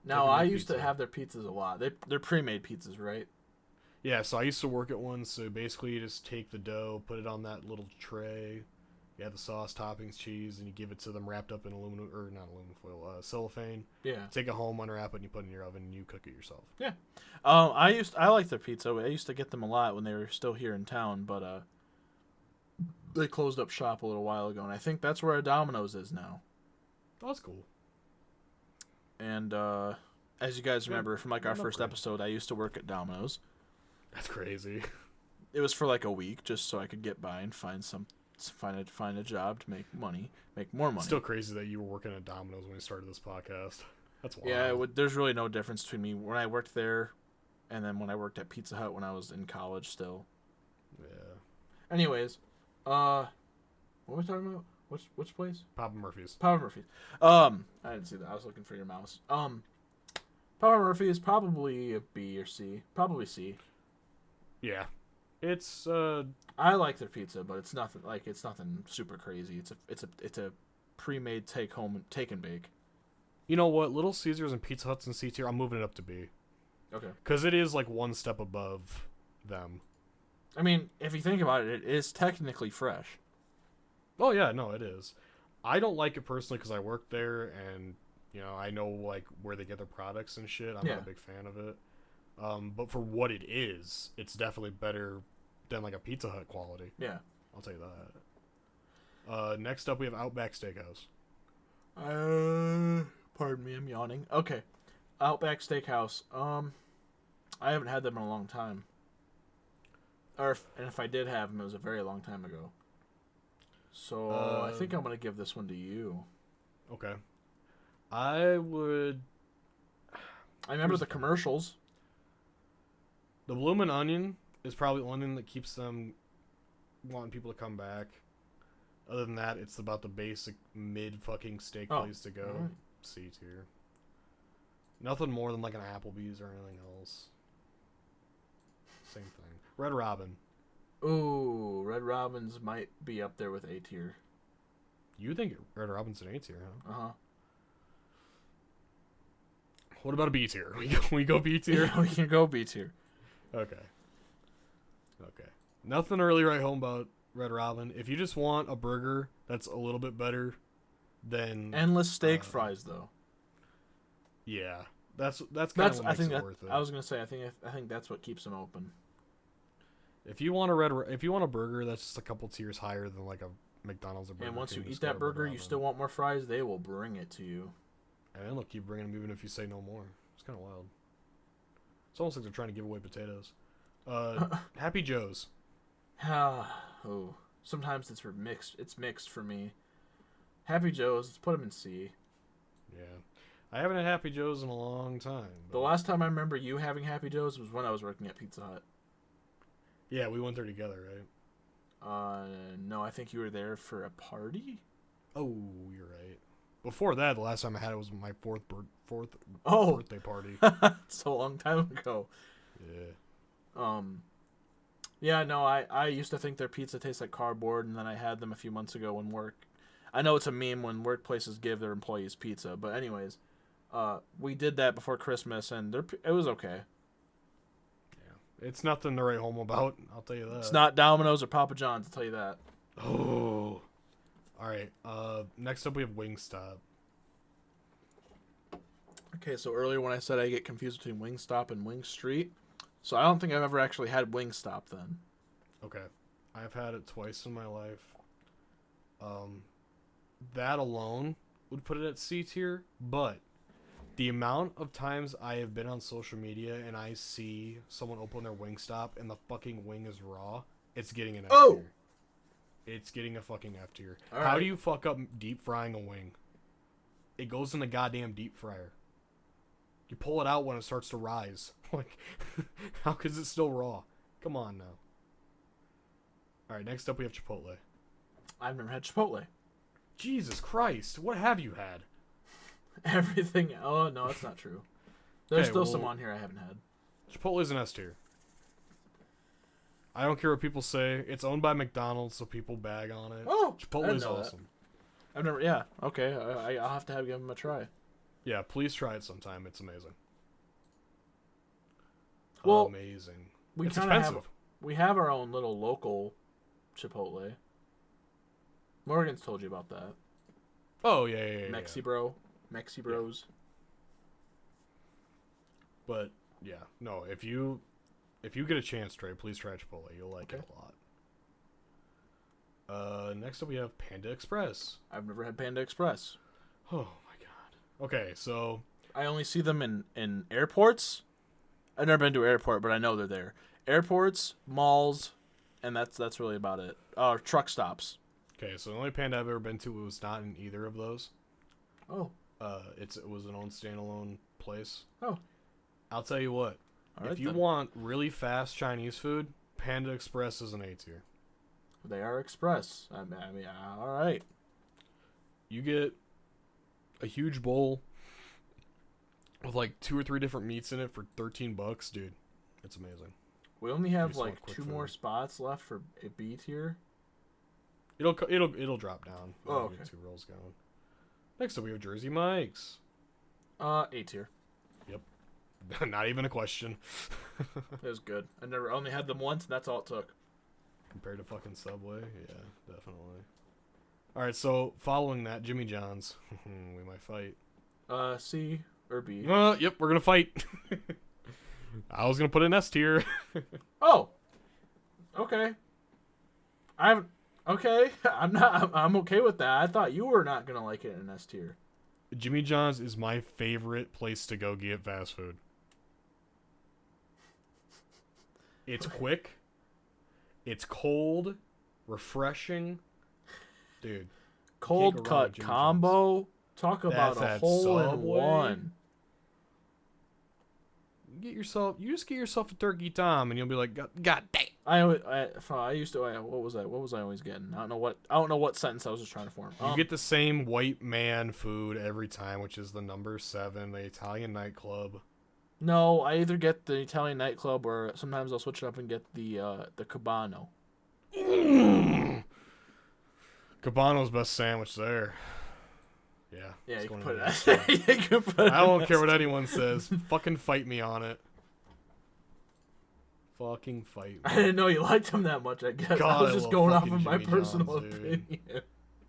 Now, Chicken I and used to pizza. have their pizzas a lot. They're pre-made pizzas, right? Yeah, so I used to work at one, so basically you just take the dough, put it on that little tray, you add the sauce, toppings, cheese, and you give it to them wrapped up in foil, cellophane. Yeah. Take it home, unwrap it, and you put it in your oven, and you cook it yourself. Yeah. I liked their pizza. I used to get them a lot when they were still here in town, but they closed up shop a little while ago, and I think that's where Domino's is now. Oh, that's cool. And as you guys remember from like our Good first upgrade. episode, I used to work at Domino's. That's crazy. It was for like a week just so I could get by and find find a job to make more money. Still crazy that you were working at Domino's when we started this podcast. That's wild. Yeah, there's really no difference between me when I worked there and then when I worked at Pizza Hut when I was in college still. Yeah. Anyways, what were we talking about? Which place? Papa Murphy's. Papa Murphy's. I didn't see that. I was looking for your mouse. Papa Murphy's probably a B or C. Probably C. Yeah. It's I like their pizza, but it's nothing super crazy. It's a pre-made take and bake. You know what? Little Caesars and Pizza Huts and C tier, I'm moving it up to B. Okay. Because it is like one step above them. I mean, if you think about it, it is technically fresh. Oh yeah, no, it is. I don't like it personally because I work there and, you know, I know like where they get their products and shit. I'm not a big fan of it. But for what it is, it's definitely better than like a Pizza Hut quality. Yeah. I'll tell you that. Next up, we have Outback Steakhouse. Pardon me, I'm yawning. Okay. Outback Steakhouse. I haven't had them in a long time. And if I did have them, it was a very long time ago. So I think I'm going to give this one to you. Okay. I remember the commercials. The Bloomin' Onion is probably the only thing that keeps them wanting people to come back. Other than that, it's about the basic mid-fucking steak place to go. Right. C tier. Nothing more than like an Applebee's or anything else. Same thing. Red Robin. Ooh, Red Robin's might be up there with A tier. You think Red Robin's an A tier, huh? Uh-huh. What about a B tier? We go B tier? Yeah, we can go B tier. Okay. Nothing to really write home about Red Robin. If you just want a burger that's a little bit better than endless steak fries, though. Yeah, that's kind of what makes it worth it. I was gonna say I think that's what keeps them open. If you want a burger that's just a couple tiers higher than like a McDonald's or Burger And once King, you just eat go that to Red burger, you Robin. still want more fries. They will bring it to you. And they'll keep bringing them even if you say no more. It's kind of wild. It's almost like they're trying to give away potatoes. Happy Joe's. Oh, sometimes it's mixed. It's mixed for me. Happy Joe's. Let's put them in C. Yeah, I haven't had Happy Joe's in a long time. The last time I remember you having Happy Joe's was when I was working at Pizza Hut. Yeah, we went there together, right? No, I think you were there for a party. Oh, you're right. Before that, the last time I had it was my fourth Oh. birthday party. So a long time ago. Yeah. Yeah, no, I used to think their pizza tastes like cardboard, and then I had them a few months ago I know it's a meme when workplaces give their employees pizza, but anyways, we did that before Christmas, and it was okay. Yeah. It's nothing to write home about, I'll tell you that. It's not Domino's or Papa John's, I'll tell you that. Oh. Alright, next up we have Wingstop. Okay, so earlier when I said I get confused between Wingstop and Wing Street, so I don't think I've ever actually had Wingstop then. Okay. I've had it twice in my life. That alone would put it at C tier, but the amount of times I have been on social media and I see someone open their Wingstop and the fucking wing is raw, it's getting an F tier. It's getting a fucking F tier. How do you fuck up deep frying a wing? It goes in the goddamn deep fryer. You pull it out when it starts to rise. Like, how is it still raw? Come on now. Alright, next up we have Chipotle. I've never had Chipotle. Jesus Christ, what have you had? Everything. Oh, no, that's not true. There's still some on here I haven't had. Chipotle's an S tier. I don't care what people say. It's owned by McDonald's, so people bag on it. Oh, Chipotle's awesome. I've never. Yeah. Okay. I'll have to give them a try. Yeah, please try it sometime. It's amazing. Well, amazing. It's expensive. We have our own little local Chipotle. Morgan's told you about that. Oh yeah. Mexi Bros. But yeah, no. If you get a chance, Trey, please try Chipotle. You'll like it a lot. Next up we have Panda Express. I've never had Panda Express. Oh my god. Okay, so I only see them in airports. I've never been to an airport, but I know they're there. Airports, malls, and that's really about it. Truck stops. Okay, so the only Panda I've ever been to was not in either of those. Oh. It was an own standalone place. Oh. I'll tell you what. All right, if you then. want really fast Chinese food, Panda Express is an A tier. They are express. I mean, all right. You get a huge bowl with like 2 or 3 different meats in it for $13, dude. It's amazing. We only have just want like quick 2 more food. spots left for a B tier. It'll drop down. Oh, okay. Get 2 rolls going. Next up, we have Jersey Mike's. A tier. Not even a question. It was good. I only had them once, and that's all it took. Compared to fucking Subway, yeah, definitely. All right, so following that, Jimmy John's. We might fight. C or B. Yep, we're gonna fight. I was gonna put an S tier. Oh. Okay. Okay. I'm okay with that. I thought you were not gonna like it in S tier. Jimmy John's is my favorite place to go get fast food. It's quick. It's cold, refreshing. Dude. Cold cut combo. Talk about a hole in one. You just get yourself a turkey tom, and you'll be like, God damn. I used to. What was I always getting? I don't know what sentence I was just trying to form. You get the same white man food every time, which is the number 7, the Italian nightclub. No, I either get the Italian nightclub or sometimes I'll switch it up and get the Cabano. Cabano's best sandwich there. Yeah. Yeah, you can going put in it. You can put it. I don't care what anyone says. Fucking fight me on it. Fucking fight me. I didn't know you liked him that much. I guess God, I was I just love going off fucking of my Jimmy personal John's, dude. opinion.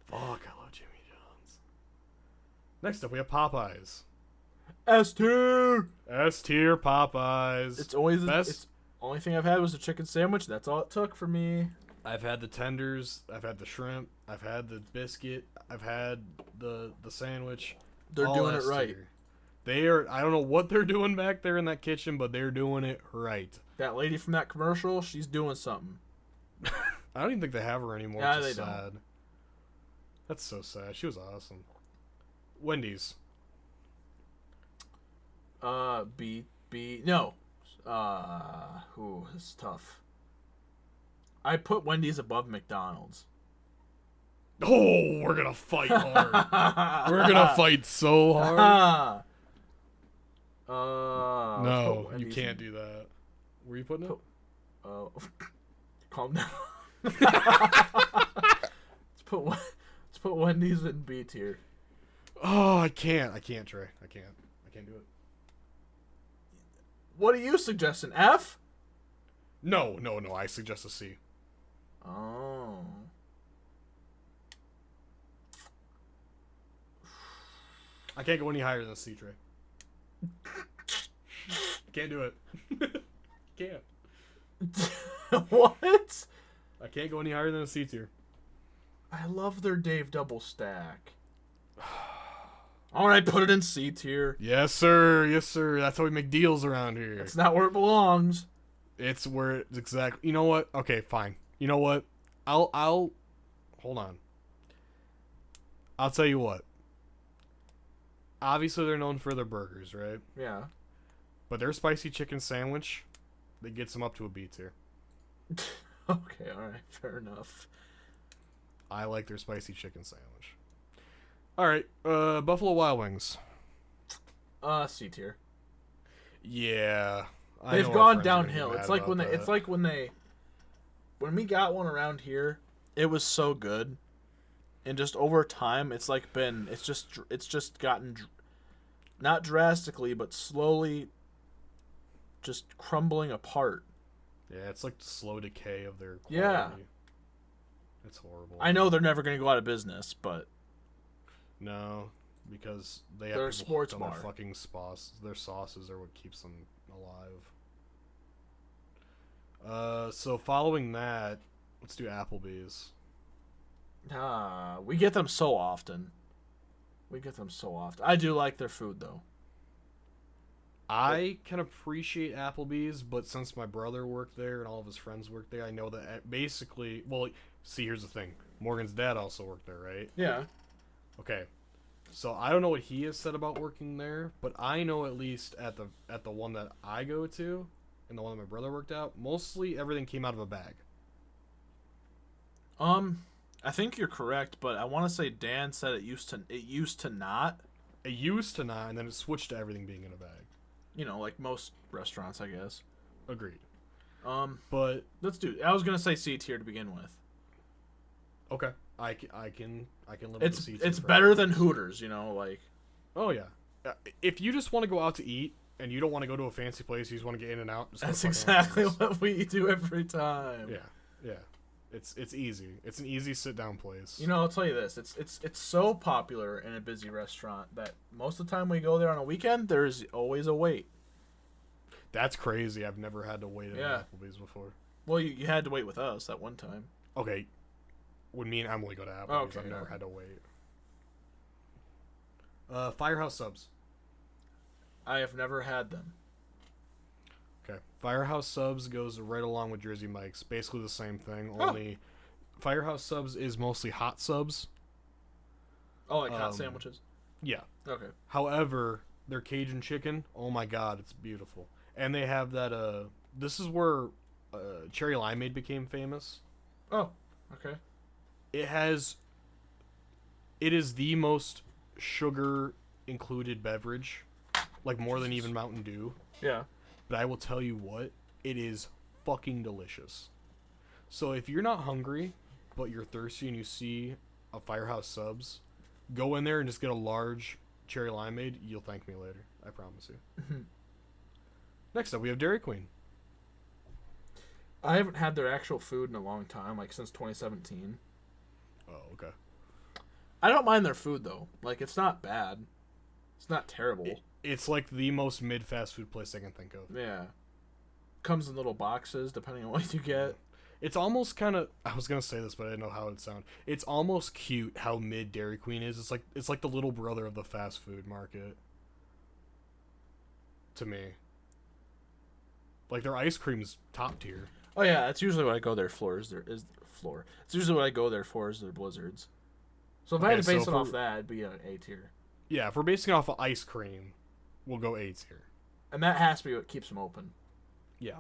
Fuck, I love Jimmy John's. Next up, we have Popeyes. S tier. S tier Popeyes. It's always best. It's only thing I've had was a chicken sandwich. That's all it took for me. I've had the tenders. I've had the shrimp. I've had the biscuit. I've had the sandwich. They're all doing it S right. tier. They are. I don't know what they're doing back there in that kitchen, but they're doing it right. That lady from that commercial, she's doing something. I don't even think they have her anymore. Yeah, which is they don't. sad. That's so sad. She was awesome. Wendy's. No. Ooh, this is tough. I put Wendy's above McDonald's. Oh, we're gonna fight hard. We're gonna fight so hard. No, you can't do that. Where are you putting it? Calm down. Let's put Wendy's in B tier. Oh, I can't, Trey. I can't do it. What are you suggesting? F? No. I suggest a C. Oh. I can't go any higher than a C, Trey. Can't do it. Can't. What? I can't go any higher than a C tier. I love their Dave double stack. All right, put it in C tier. Yes, sir. That's how we make deals around here. It's not where it belongs. It's where it's exactly. You know what? Okay, fine. You know what? I'll hold on. I'll tell you what. Obviously, they're known for their burgers, right? Yeah. But their spicy chicken sandwich, that gets them up to a B tier. Okay, all right, fair enough. I like their spicy chicken sandwich. All right, Buffalo Wild Wings. C tier. Yeah, They've gone downhill. It's like when we got one around here, it was so good, and just over time, it's just gotten, not drastically, but slowly, just crumbling apart. Yeah, it's like the slow decay of their quality. Yeah. It's horrible. I know they're never going to go out of business, but No, because they're They're a a sports bar. Their fucking sauce. Their sauces are what keeps them alive. So following that, let's do Applebee's. we get them so often. I do like their food, though. I can appreciate Applebee's, but since my brother worked there and all of his friends worked there, I know that basically. Well, see, here's the thing. Morgan's dad also worked there, right? Yeah. Okay. So I don't know what he has said about working there, but I know at least at the one that I go to, and the one that my brother worked at, mostly everything came out of a bag. I think you're correct, but I want to say Dan said it used to not. It used to not, and then it switched to everything being in a bag. You know, like most restaurants, I guess. Agreed. But let's do. I was gonna say C tier to begin with. Okay, I can live with the C tier. It's better than Hooters, you know, like. Oh yeah. If you just want to go out to eat and you don't want to go to a fancy place, you just want to get in and out. That's exactly what we do every time. Yeah. It's easy. It's an easy sit down place. You know, I'll tell you this. It's so popular in a busy restaurant that most of the time we go there on a weekend, there's always a wait. That's crazy. I've never had to wait at Applebee's before. Well, you had to wait with us that one time. Okay. When me and Emily go to Applebee's, Okay, I've never had to wait. Firehouse subs. I have never had them. Okay. Firehouse subs goes right along with Jersey Mike's. Basically the same thing, only Firehouse subs is mostly hot subs. Oh, like hot sandwiches? Yeah. Okay. However, their Cajun chicken, oh my god, it's beautiful. And they have that, this is where cherry limeade became famous. Oh, okay. It is the most sugar included beverage, like more than even Mountain Dew. Yeah. But I will tell you what, it is fucking delicious. So if you're not hungry, but you're thirsty and you see a Firehouse subs, go in there and just get a large cherry limeade. You'll thank me later. I promise you. Next up, we have Dairy Queen. I haven't had their actual food in a long time, like since 2017. Oh, okay. I don't mind their food, though. Like, it's not bad. It's not terrible. It's like the most mid-fast food place I can think of. Yeah. Comes in little boxes, depending on what you get. It's almost kind of... I was going to say this, but I didn't know how it would sound. It's almost cute how mid Dairy Queen is. It's like the little brother of the fast food market. To me. Like, their ice cream's top tier. Oh, yeah. That's usually what I go there for, is their floor. It's usually what I go there for, is their blizzards. So if I had to base it off that, it'd be an A tier. Yeah, if we're basing it off of ice cream, we'll go A tier. And that has to be what keeps them open. Yeah.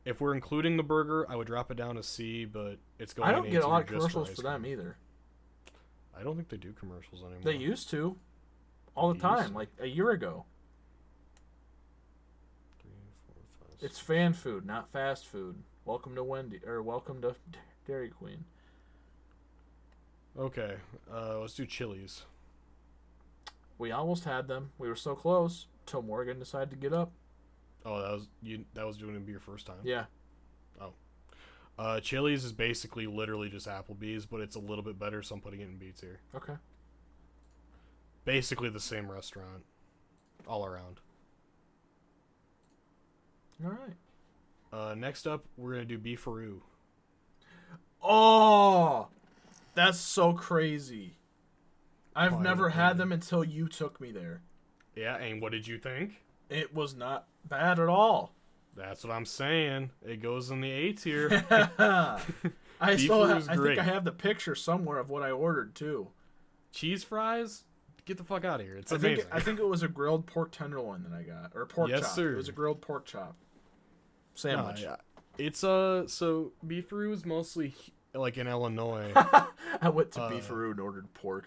If we're including the burger, I would drop it down to C, but it's going. I don't in A get a lot of tier just commercials for ice them cream. either. I don't think they do commercials anymore. They used to. All the time, like a year ago. 3, 4, 5, It's fan food, not fast food. Welcome to welcome to Dairy Queen. Okay, let's do Chili's. We almost had them. We were so close till Morgan decided to get up. Oh, that was doing it your first time. Yeah. Oh. Chili's is basically literally just Applebee's, but it's a little bit better, so I'm putting it in B tier. Okay. Basically the same restaurant, all around. All right. Next up, we're gonna do Beefaroo. Oh, that's so crazy. I've Quiet never had opinion. them until you took me there. Yeah, and what did you think? It was not bad at all. That's what I'm saying. It goes in the A tier. I Beefaroo's think great. I have the picture somewhere of what I ordered too. Cheese fries? Get the fuck out of here. It's I amazing. think it was a grilled pork tenderloin that I got, or pork Yes, chop. sir. It was a grilled pork chop sandwich. Yeah. It's so Beefaroo is mostly like in Illinois, I went to Beefaroo and ordered pork.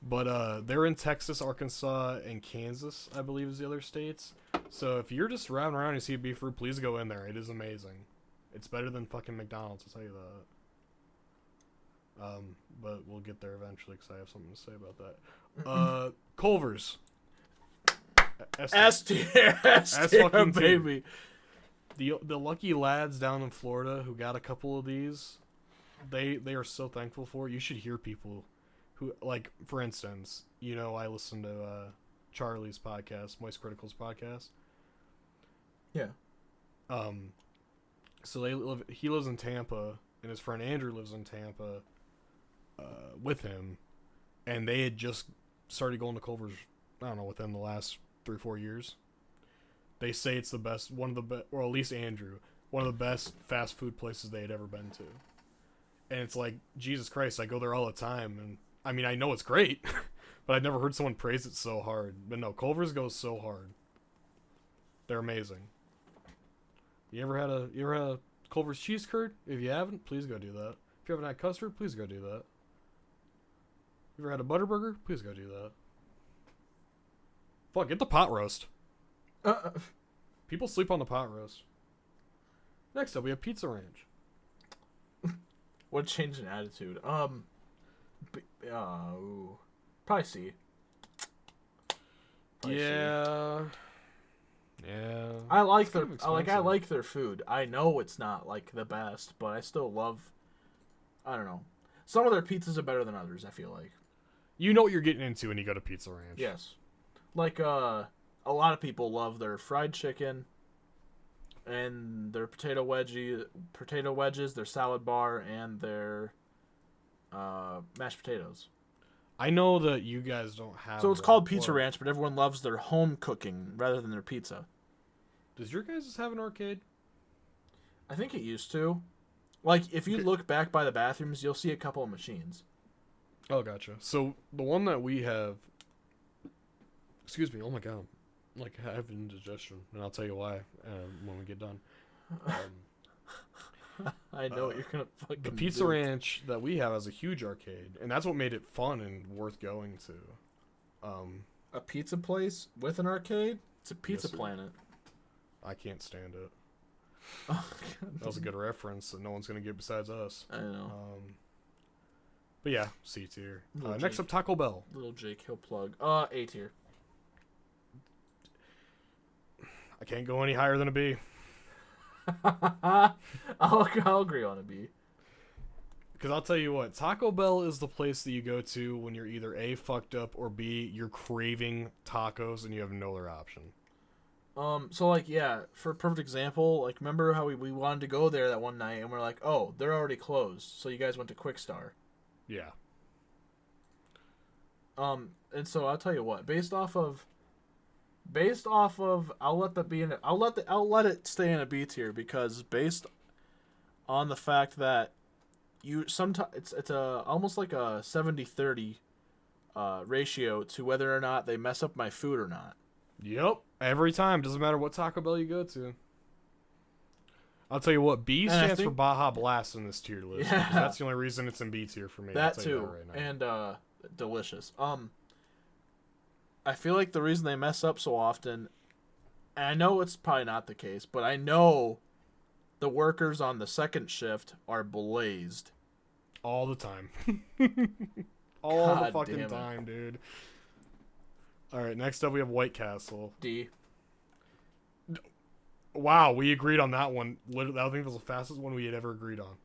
but they're in Texas, Arkansas, and Kansas, I believe, is the other states. So if you're just riding around and you see a Beefaroo, please go in there. It is amazing. It's better than fucking McDonald's, I'll tell you that. But we'll get there eventually because I have something to say about that. Culver's. S tier, fucking tier. baby. The lucky lads down in Florida who got a couple of these, they are so thankful for it. You should hear people who, like, for instance, you know, I listen to Charlie's podcast, Moist Critical's podcast. Yeah. So he lives in Tampa, and his friend Andrew lives in Tampa with him, and they had just started going to Culver's, I don't know, within the last 3-4 years. They say it's the best, one of the best, or at least Andrew, one of the best fast food places they had ever been to. And it's like, Jesus Christ, I go there all the time. And I mean, I know it's great, but I've never heard someone praise it so hard. But no, Culver's goes so hard. They're amazing. You ever had a Culver's cheese curd? If you haven't, please go do that. If you haven't had custard, please go do that. You ever had a Butterburger? Please go do that. Fuck, get the pot roast. People sleep on the pot roast. Next up, we have Pizza Ranch. What change in attitude? Ooh. Probably C. Yeah. I like It's kind their of I like their food. I know it's not like the best, but I still love. I don't know. Some of their pizzas are better than others. I feel like. You know what you're getting into when you go to Pizza Ranch. Yes. Like a lot of people love their fried chicken and their potato wedges, their salad bar, and their mashed potatoes. I know that you guys don't have. So it's called Pizza Ranch, but everyone loves their home cooking rather than their pizza. Does your guys have an arcade? I think it used to. Like, if you look back by the bathrooms, you'll see a couple of machines. Oh, gotcha. So the one that we have. Excuse me. Oh my god. Like, I have indigestion, and I'll tell you why when we get done. I know what you're gonna fucking The Pizza Ranch that we have has a huge arcade, and that's what made it fun and worth going to. A pizza place with an arcade? It's a Pizza Yes, sir. Planet. I can't stand it. Oh, That was a good reference that no one's gonna get besides us. I know. But yeah, C tier. Little Next Jake. up, Taco Bell. Little Jake, he'll plug. A tier. I can't go any higher than a B. I'll agree on a B. Because I'll tell you what, Taco Bell is the place that you go to when you're either A, fucked up, or B, you're craving tacos and you have no other option. So like, yeah, for a perfect example, like, remember how we wanted to go there that one night and we're like, oh, they're already closed, so you guys went to Quick Star. Yeah. And so I'll tell you what, based off of I'll let it stay in a B tier, because based on the fact that you sometimes it's almost like a 70-30 ratio to whether or not they mess up my food or not. Yep. Every time. Doesn't matter what Taco Bell you go to. I'll tell you what, B stands for Baja Blast in this tier list. Yeah. Because that's the only reason it's in B tier for me. I'll That tell you too, right now. and delicious. I feel like the reason they mess up so often, and I know it's probably not the case, but I know the workers on the second shift are blazed. All the time. All the God fucking damn it. time, dude. Alright, next up we have White Castle. D. Wow, we agreed on that one. Literally, I think it was the fastest one we had ever agreed on.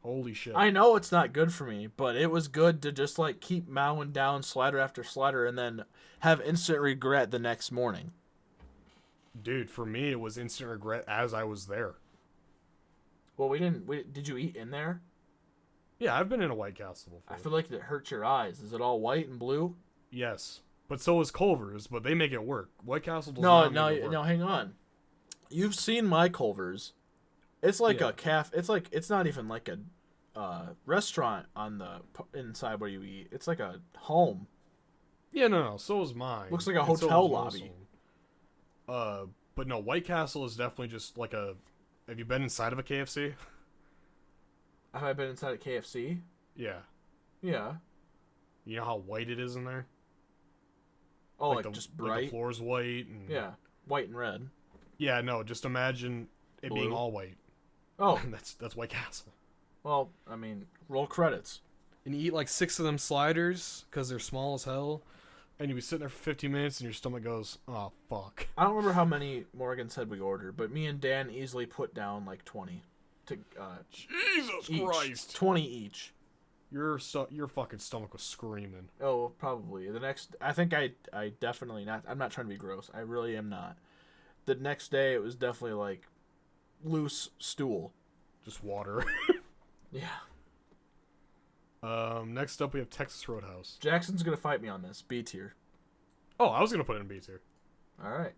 Holy shit. I know it's not good for me, but it was good to just like keep mowing down slider after slider and then have instant regret the next morning. Dude, for me, it was instant regret as I was there. Well, did you eat in there? Yeah, I've been in a White Castle before. I feel like it hurts your eyes. Is it all white and blue? Yes. But so is Culver's, but they make it work. White Castle does not make it work. No, hang on. You've seen my Culver's. It's like Yeah. a cafe. It's not even like a restaurant on the inside where you eat. It's like a home. Yeah, no, so is mine. Looks like a And so hotel is lobby. Muslim. But no, White Castle is definitely just like a... Have you been inside of a KFC? Have I been inside a KFC? Yeah. Yeah. You know how white it is in there? Oh, like just Like bright. the floor's white. And... Yeah, white and red. Yeah, no, just imagine it being Blue. all white. Oh, That's White Castle. well, I mean, roll credits. And you eat like 6 of them sliders because they're small as hell. And you be sitting there for 15 minutes and your stomach goes, oh, fuck. I don't remember how many Morgan said we ordered, but me and Dan easily put down like 20 to Jesus each. Christ. 20 each. Your fucking stomach was screaming. Oh, probably. I think I definitely not. I'm not trying to be gross. I really am not. The next day, it was definitely like loose stool. Just water. Yeah. Next up we have Texas Roadhouse. Jackson's gonna fight me on this. B tier. Oh, I was gonna put it in B tier. All right.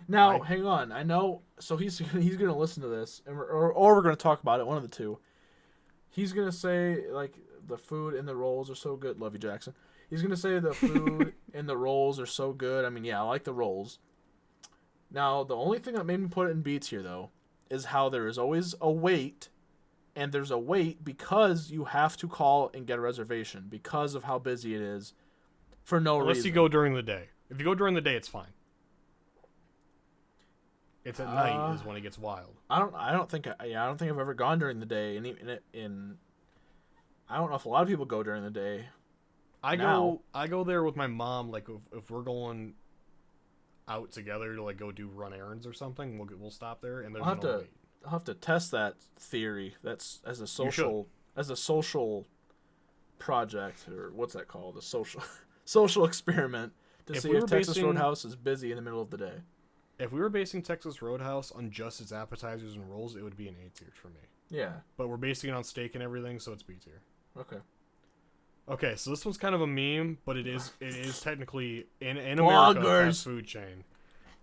Now, hang on. I know. So he's gonna listen to this, and we're gonna talk about it. One of the two. He's gonna say like the food and the rolls are so good. Love you, Jackson. He's gonna say the food and the rolls are so good. I mean, yeah, I like the rolls. Now, the only thing that made me put it in B tier though is how there is always a wait, and there's a wait because you have to call and get a reservation because of how busy it is for no reason. Unless you go during the day. If you go during the day, it's fine. It's at night is when it gets wild. I don't think I've ever gone during the day. In I don't know if a lot of people go during the day. I go there with my mom. Like if we're going out together to like go do run errands or something, we'll stop there and there's no wait. I'll have to test that theory. That's as a social project, or what's that called? A social experiment to see if Texas Roadhouse is busy in the middle of the day. If we were basing Texas Roadhouse on just its appetizers and rolls, it would be an A tier for me. Yeah. But we're basing it on steak and everything, so it's B tier. Okay. Okay, so this one's kind of a meme, but it is technically in America a fast food chain.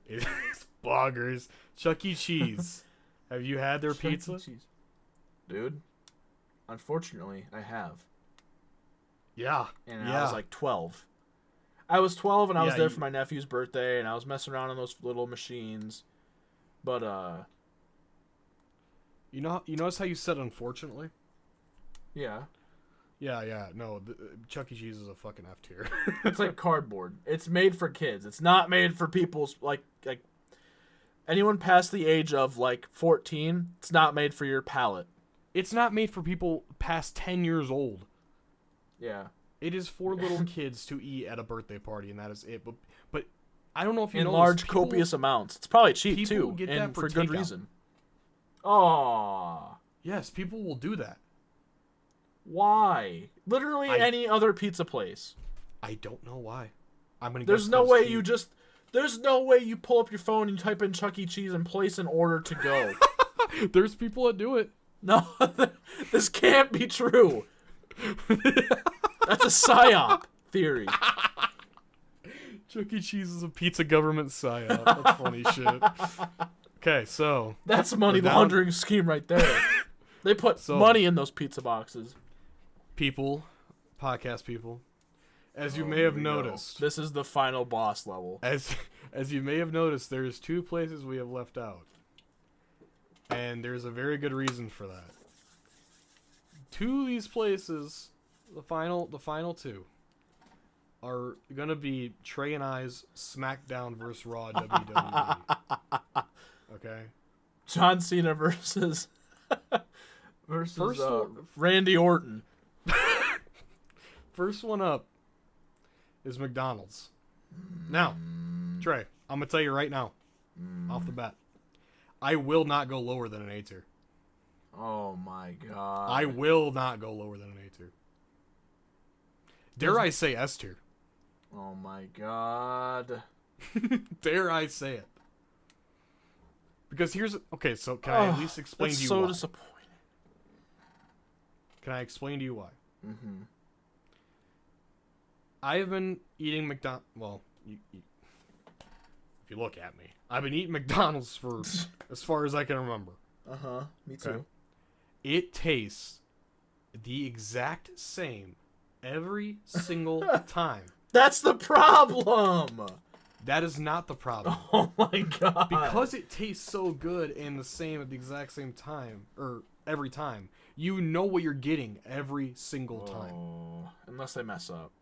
It is bloggers. Chuck E. Cheese. Have you had their pizza? Chuck E. Cheese. Dude, unfortunately, I have. Yeah. And I was like 12. I was 12 and I was there for my nephew's birthday, and I was messing around on those little machines. But you notice how you said unfortunately? Yeah. Yeah. No, Chuck E. Cheese is a fucking F tier. It's like cardboard. It's made for kids. It's not made for people's like anyone past the age of like 14. It's not made for your palate. It's not made for people past 10 years old. Yeah. It is for little kids to eat at a birthday party, and that is it. But I don't know if you know in large, copious amounts. It's probably cheap too, get and that for for good reason. Oh, yes, people will do that. Why? Literally any other pizza place. I don't know why. I'm gonna. There's no way you just. There's no way you pull up your phone and you type in Chuck E. Cheese and place an order to go. There's people that do it. No, this can't be true. That's a psyop theory. Chuck E. Cheese is a pizza government psyop. That's funny shit. Okay, so that's a money laundering scheme right there. They put money in those pizza boxes. Podcast people, as you may have noticed, this is the final boss level. As you may have noticed, there's 2 places we have left out, and there's a very good reason for that. 2 of these places, the final 2, are gonna be Trey and I's SmackDown vs. Raw WWE. Okay. John Cena versus Randy Orton. First one up is McDonald's. Now, Trey, I'm gonna tell you right now, off the bat, I will not go lower than an A tier. Oh my god. I will not go lower than an A tier. Dare I say S tier? Oh my god. Dare I say it? Because okay, so can I at least explain to you why? That's so disappointing. Can I explain to you why? Mm-hmm. I have been eating McDonald's. Well, if you look at me, I've been eating McDonald's for as far as I can remember. Me too. Okay? It tastes the exact same every single time. That's the problem. That is not the problem. Oh my god. Because it tastes so good and the same at the exact same time, or every time, you know what you're getting every single time. Unless they mess up.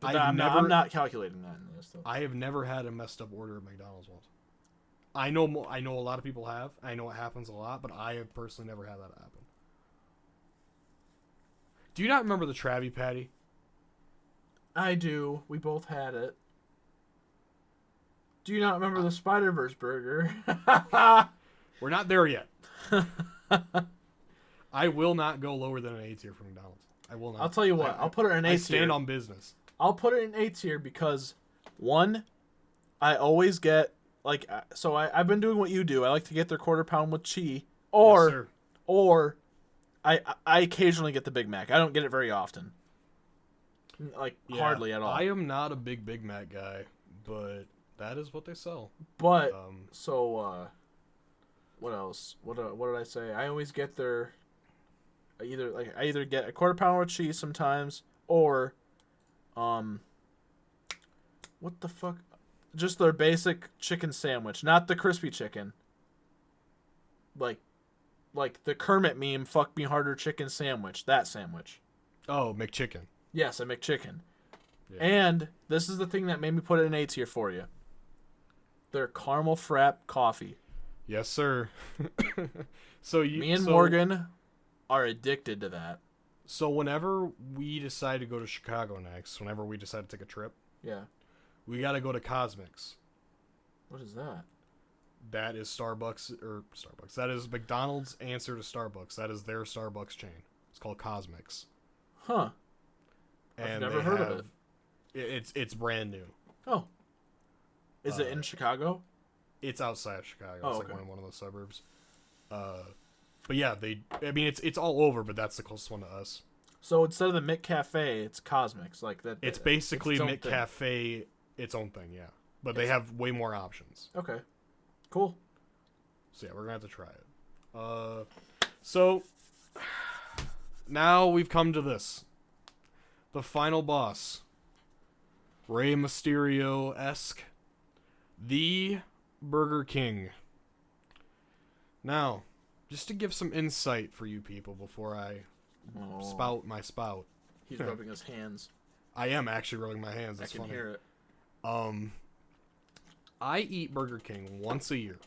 I'm not calculating that in this. Though. I have never had a messed up order at McDonald's once. I know a lot of people have. I know it happens a lot, but I have personally never had that happen. Do you not remember the Travi Patty? I do. We both had it. Do you not remember the Spider-Verse burger? We're not there yet. I will not go lower than an A tier for McDonald's. I will not. I'll tell you what. I'll put it in A tier. I stand on business. I'll put it in A tier because, one, I always get, I've been doing what you do. I like to get their quarter pound with cheese. Or I occasionally get the Big Mac. I don't get it very often. Hardly at all. I am not a Big Mac guy, but that is what they sell. But, what else? What did I say? I always get their I either get a quarter pounder with cheese sometimes, or, what the fuck? Just their basic chicken sandwich, not the crispy chicken. Like the Kermit meme, fuck me harder chicken sandwich. That sandwich. Oh, McChicken. Yes, a McChicken. Yeah. And this is the thing that made me put it in A tier for you. Their caramel frap coffee. Yes, sir. Me and Morgan are addicted to that. So whenever we decide to go to Chicago next, whenever we decide to take a trip, Yeah. we got to go to Cosmic's. What is that? That is Starbucks. That is McDonald's answer to Starbucks. That is their Starbucks chain. It's called Cosmic's. Huh. And I've never heard of it. It's brand new. Oh. Is it in Chicago? It's outside of Chicago. Oh, It's okay. like one of the suburbs. But yeah, it's all over, but that's the closest one to us. So instead of the McCafe, it's Cosmic's, like that. It's basically its own thing. McCafe, its own thing, yeah. But they have way more options. Okay. Cool. So yeah, we're gonna have to try it. So now we've come to this. The final boss. Rey Mysterio-esque. The Burger King. Now, just to give some insight for you people before I spout my spout. He's rubbing his hands. I am actually rubbing my hands. That's I can funny. hear it. I eat Burger King once a year.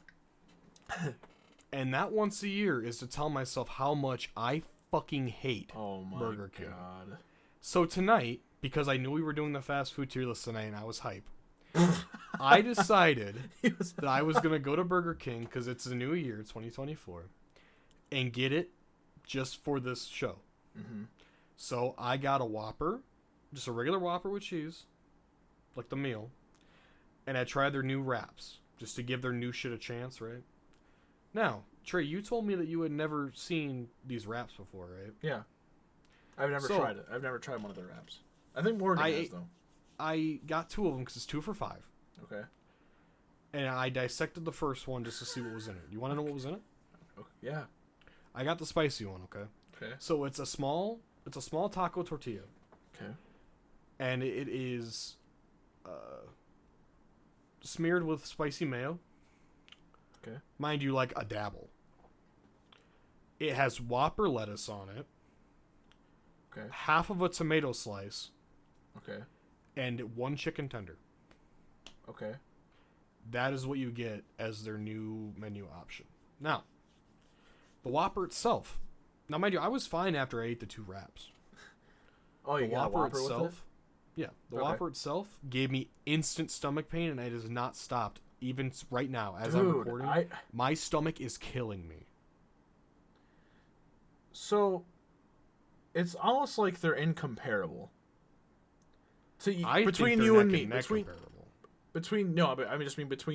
And that once a year is to tell myself how much I fucking hate Burger King. God. So tonight, because I knew we were doing the fast food tier list tonight and I was hype, I decided that I was going to go to Burger King because it's a new year, 2024, and get it just for this show. Mm-hmm. So I got a Whopper, just a regular Whopper with cheese, like the meal, and I tried their new wraps just to give their new shit a chance, right? Now, Trey, you told me that you had never seen these wraps before, right? Yeah. I've never tried it. I've never tried one of their wraps. I think Morgan has, though. I got 2 of them because it's 2 for $5. Okay. And I dissected the first one just to see what was in it. You want to know what was in it? Yeah. I got the spicy one, okay? Okay. So it's a small taco tortilla. Okay. And it is smeared with spicy mayo. Okay. Mind you, like a dabble. It has Whopper lettuce on it. Okay. Half of a tomato slice. Okay. And 1 chicken tender. Okay. That is what you get as their new menu option. Now, the Whopper itself. Now, mind you, I was fine after I ate the 2 wraps. Oh, you got a Whopper with it? Yeah, the Whopper itself gave me instant stomach pain, and it has not stopped even right now as I'm recording. My stomach is killing me. So, it's almost like they're incomparable. Between you and me, between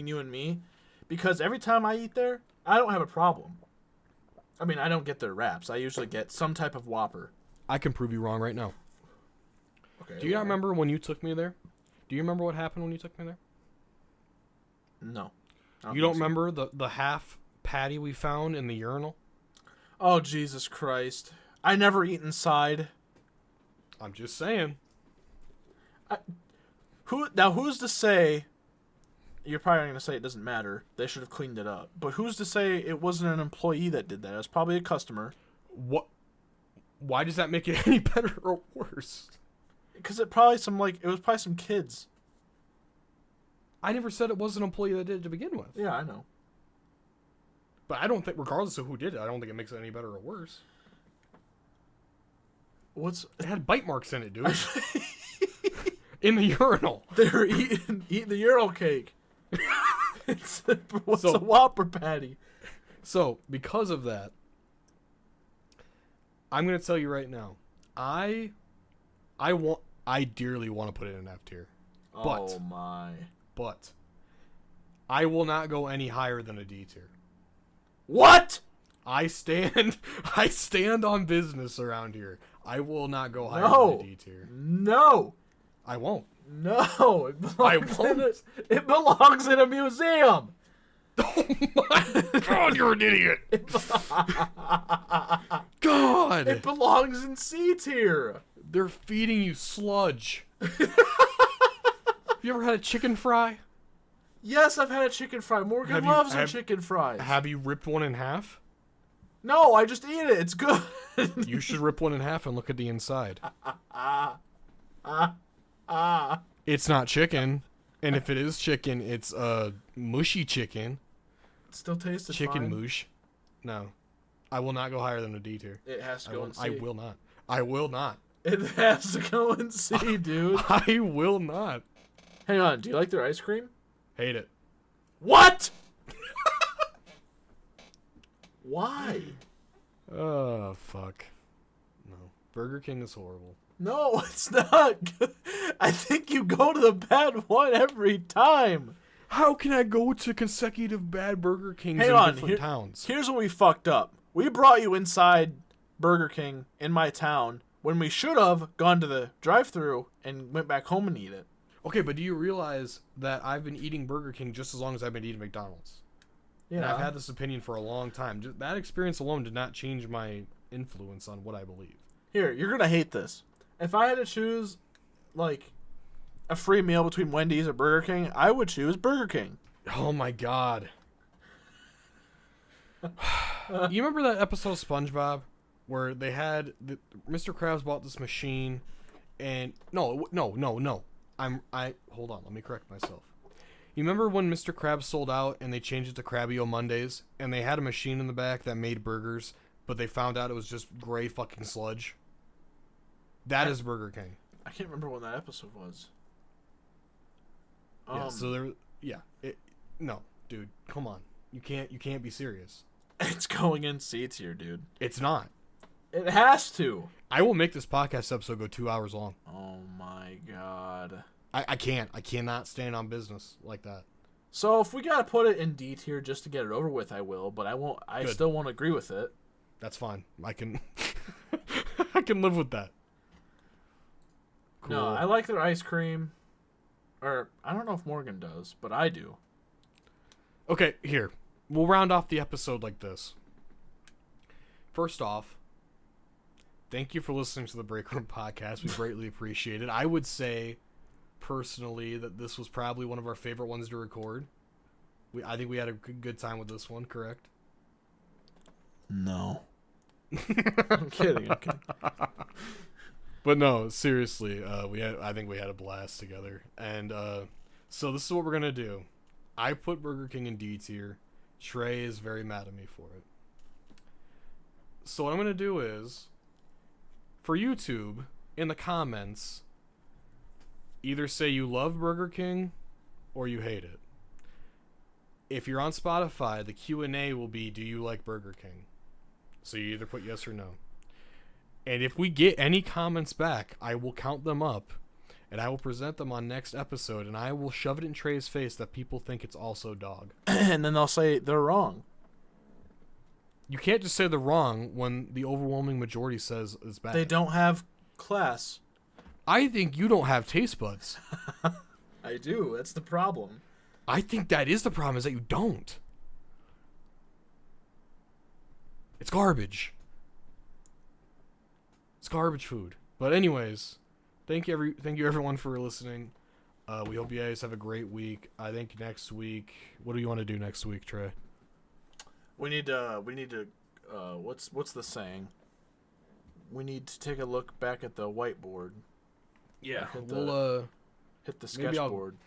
you and me, because every time I eat there, I don't have a problem. I mean, I don't get their wraps. I usually get some type of Whopper. I can prove you wrong right now. Okay. Do you not remember when you took me there? Do you remember what happened when you took me there? No. You don't remember the half patty we found in the urinal? Oh, Jesus Christ. I never eat inside. I'm just saying. Who's to say... You're probably going to say it doesn't matter. They should have cleaned it up. But who's to say it wasn't an employee that did that? It was probably a customer. What? Why does that make it any better or worse? Because it was probably some kids. I never said it was an employee that did it to begin with. Yeah, I know. But I don't think, regardless of who did it, I don't think it makes it any better or worse. It had bite marks in it, dude. In the urinal. They were eating the urinal cake. It's a Whopper patty. So, because of that, I'm going to tell you right now, I dearly want to put it in F tier. Oh my. But I will not go any higher than a D tier. What? I stand on business around here. I will not go higher than a D tier. No. I won't. No. It belongs in a museum. Oh my God, you're an idiot. God. It belongs in C tier. They're feeding you sludge. Have you ever had a chicken fry? Yes, I've had a chicken fry. Morgan loves her chicken fries. Have you ripped one in half? No, I just eat it. It's good. You should rip one in half and look at the inside. It's not chicken. And if it is chicken, it's mushy chicken. It still tastes Chicken fine. moosh. No. I will not go higher than a D tier. It has to go in C. I will not. I will not. It has to go in C, dude. I will not. Hang on. Do you like their ice cream? Hate it. What? Why? Oh, fuck. No. Burger King is horrible. No, it's not good. I think you go to the bad one every time. How can I go to consecutive bad Burger Kings Hang in on, different towns? Here's what we fucked up. We brought you inside Burger King in my town when we should have gone to the drive-thru and went back home and eat it. Okay, but do you realize that I've been eating Burger King just as long as I've been eating McDonald's? Yeah. And I've had this opinion for a long time. Just, that experience alone did not change my influence on what I believe. Here, you're going to hate this. If I had to choose, like, a free meal between Wendy's or Burger King, I would choose Burger King. Oh my God. You remember that episode of SpongeBob where they had Mr. Krabs bought this machine and no. Hold on, let me correct myself. You remember when Mr. Krabs sold out and they changed it to Krabby-O Mondays and they had a machine in the back that made burgers, but they found out it was just gray fucking sludge? That is Burger King. I can't remember when that episode was. Yeah, so there no, dude, come on. You can't be serious. It's going in C tier, dude. It's not. It has to. I will make this podcast episode go 2 hours long. Oh my God. I can't. I cannot stand on business like that. So if we gotta put it in D tier just to get it over with, I will. But I won't. I Good. still won't agree with it. That's fine. I can. I can live with that. Cool. No, I like their ice cream. Or I don't know if Morgan does, but I do. Okay, here. We'll round off the episode like this. First off, thank you for listening to the Break Room Podcast. We greatly appreciate it. I would say, personally, that this was probably one of our favorite ones to record. I think we had a good time with this one, correct? No. I'm kidding. But no, seriously, I think we had a blast together. And so this is what we're going to do. I put Burger King in D tier. Trey is very mad at me for it. So what I'm going to do is, for YouTube, in the comments, either say you love Burger King or you hate it. If you're on Spotify, the Q&A will be, do you like Burger King? So you either put yes or no. And if we get any comments back, I will count them up, and I will present them on next episode, and I will shove it in Trey's face that people think it's also dog. And then they'll say they're wrong. You can't just say they're wrong when the overwhelming majority says it's bad. They don't have class. I think you don't have taste buds. I do. That's the problem. I think that is the problem, is that you don't. It's garbage. It's garbage food. But anyways, thank you everyone for listening. We hope you guys have a great week. I think next week, what do you want to do next week, Trey? We need to what's the saying? We need to take a look back at the whiteboard. Yeah, hit we'll the maybe sketchboard.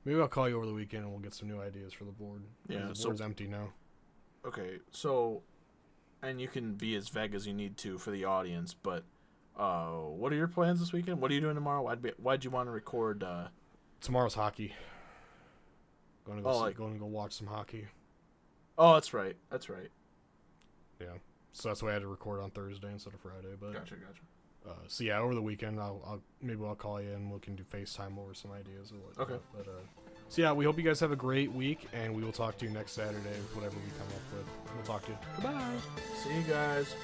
Maybe I'll call you over the weekend and we'll get some new ideas for the board. Yeah, The board's empty now. Okay, so, and you can be as vague as you need to for the audience, but what are your plans this weekend? What are you doing tomorrow? Why'd you want to record? Tomorrow's hockey. Going to go watch some hockey. Oh, that's right. Yeah. So that's why I had to record on Thursday instead of Friday. But Gotcha. So yeah, over the weekend I'll call you and we can do FaceTime over some ideas or whatnot. Okay. But so yeah, we hope you guys have a great week, and we will talk to you next Saturday with whatever we come up with. We'll talk to you. Goodbye. See you guys.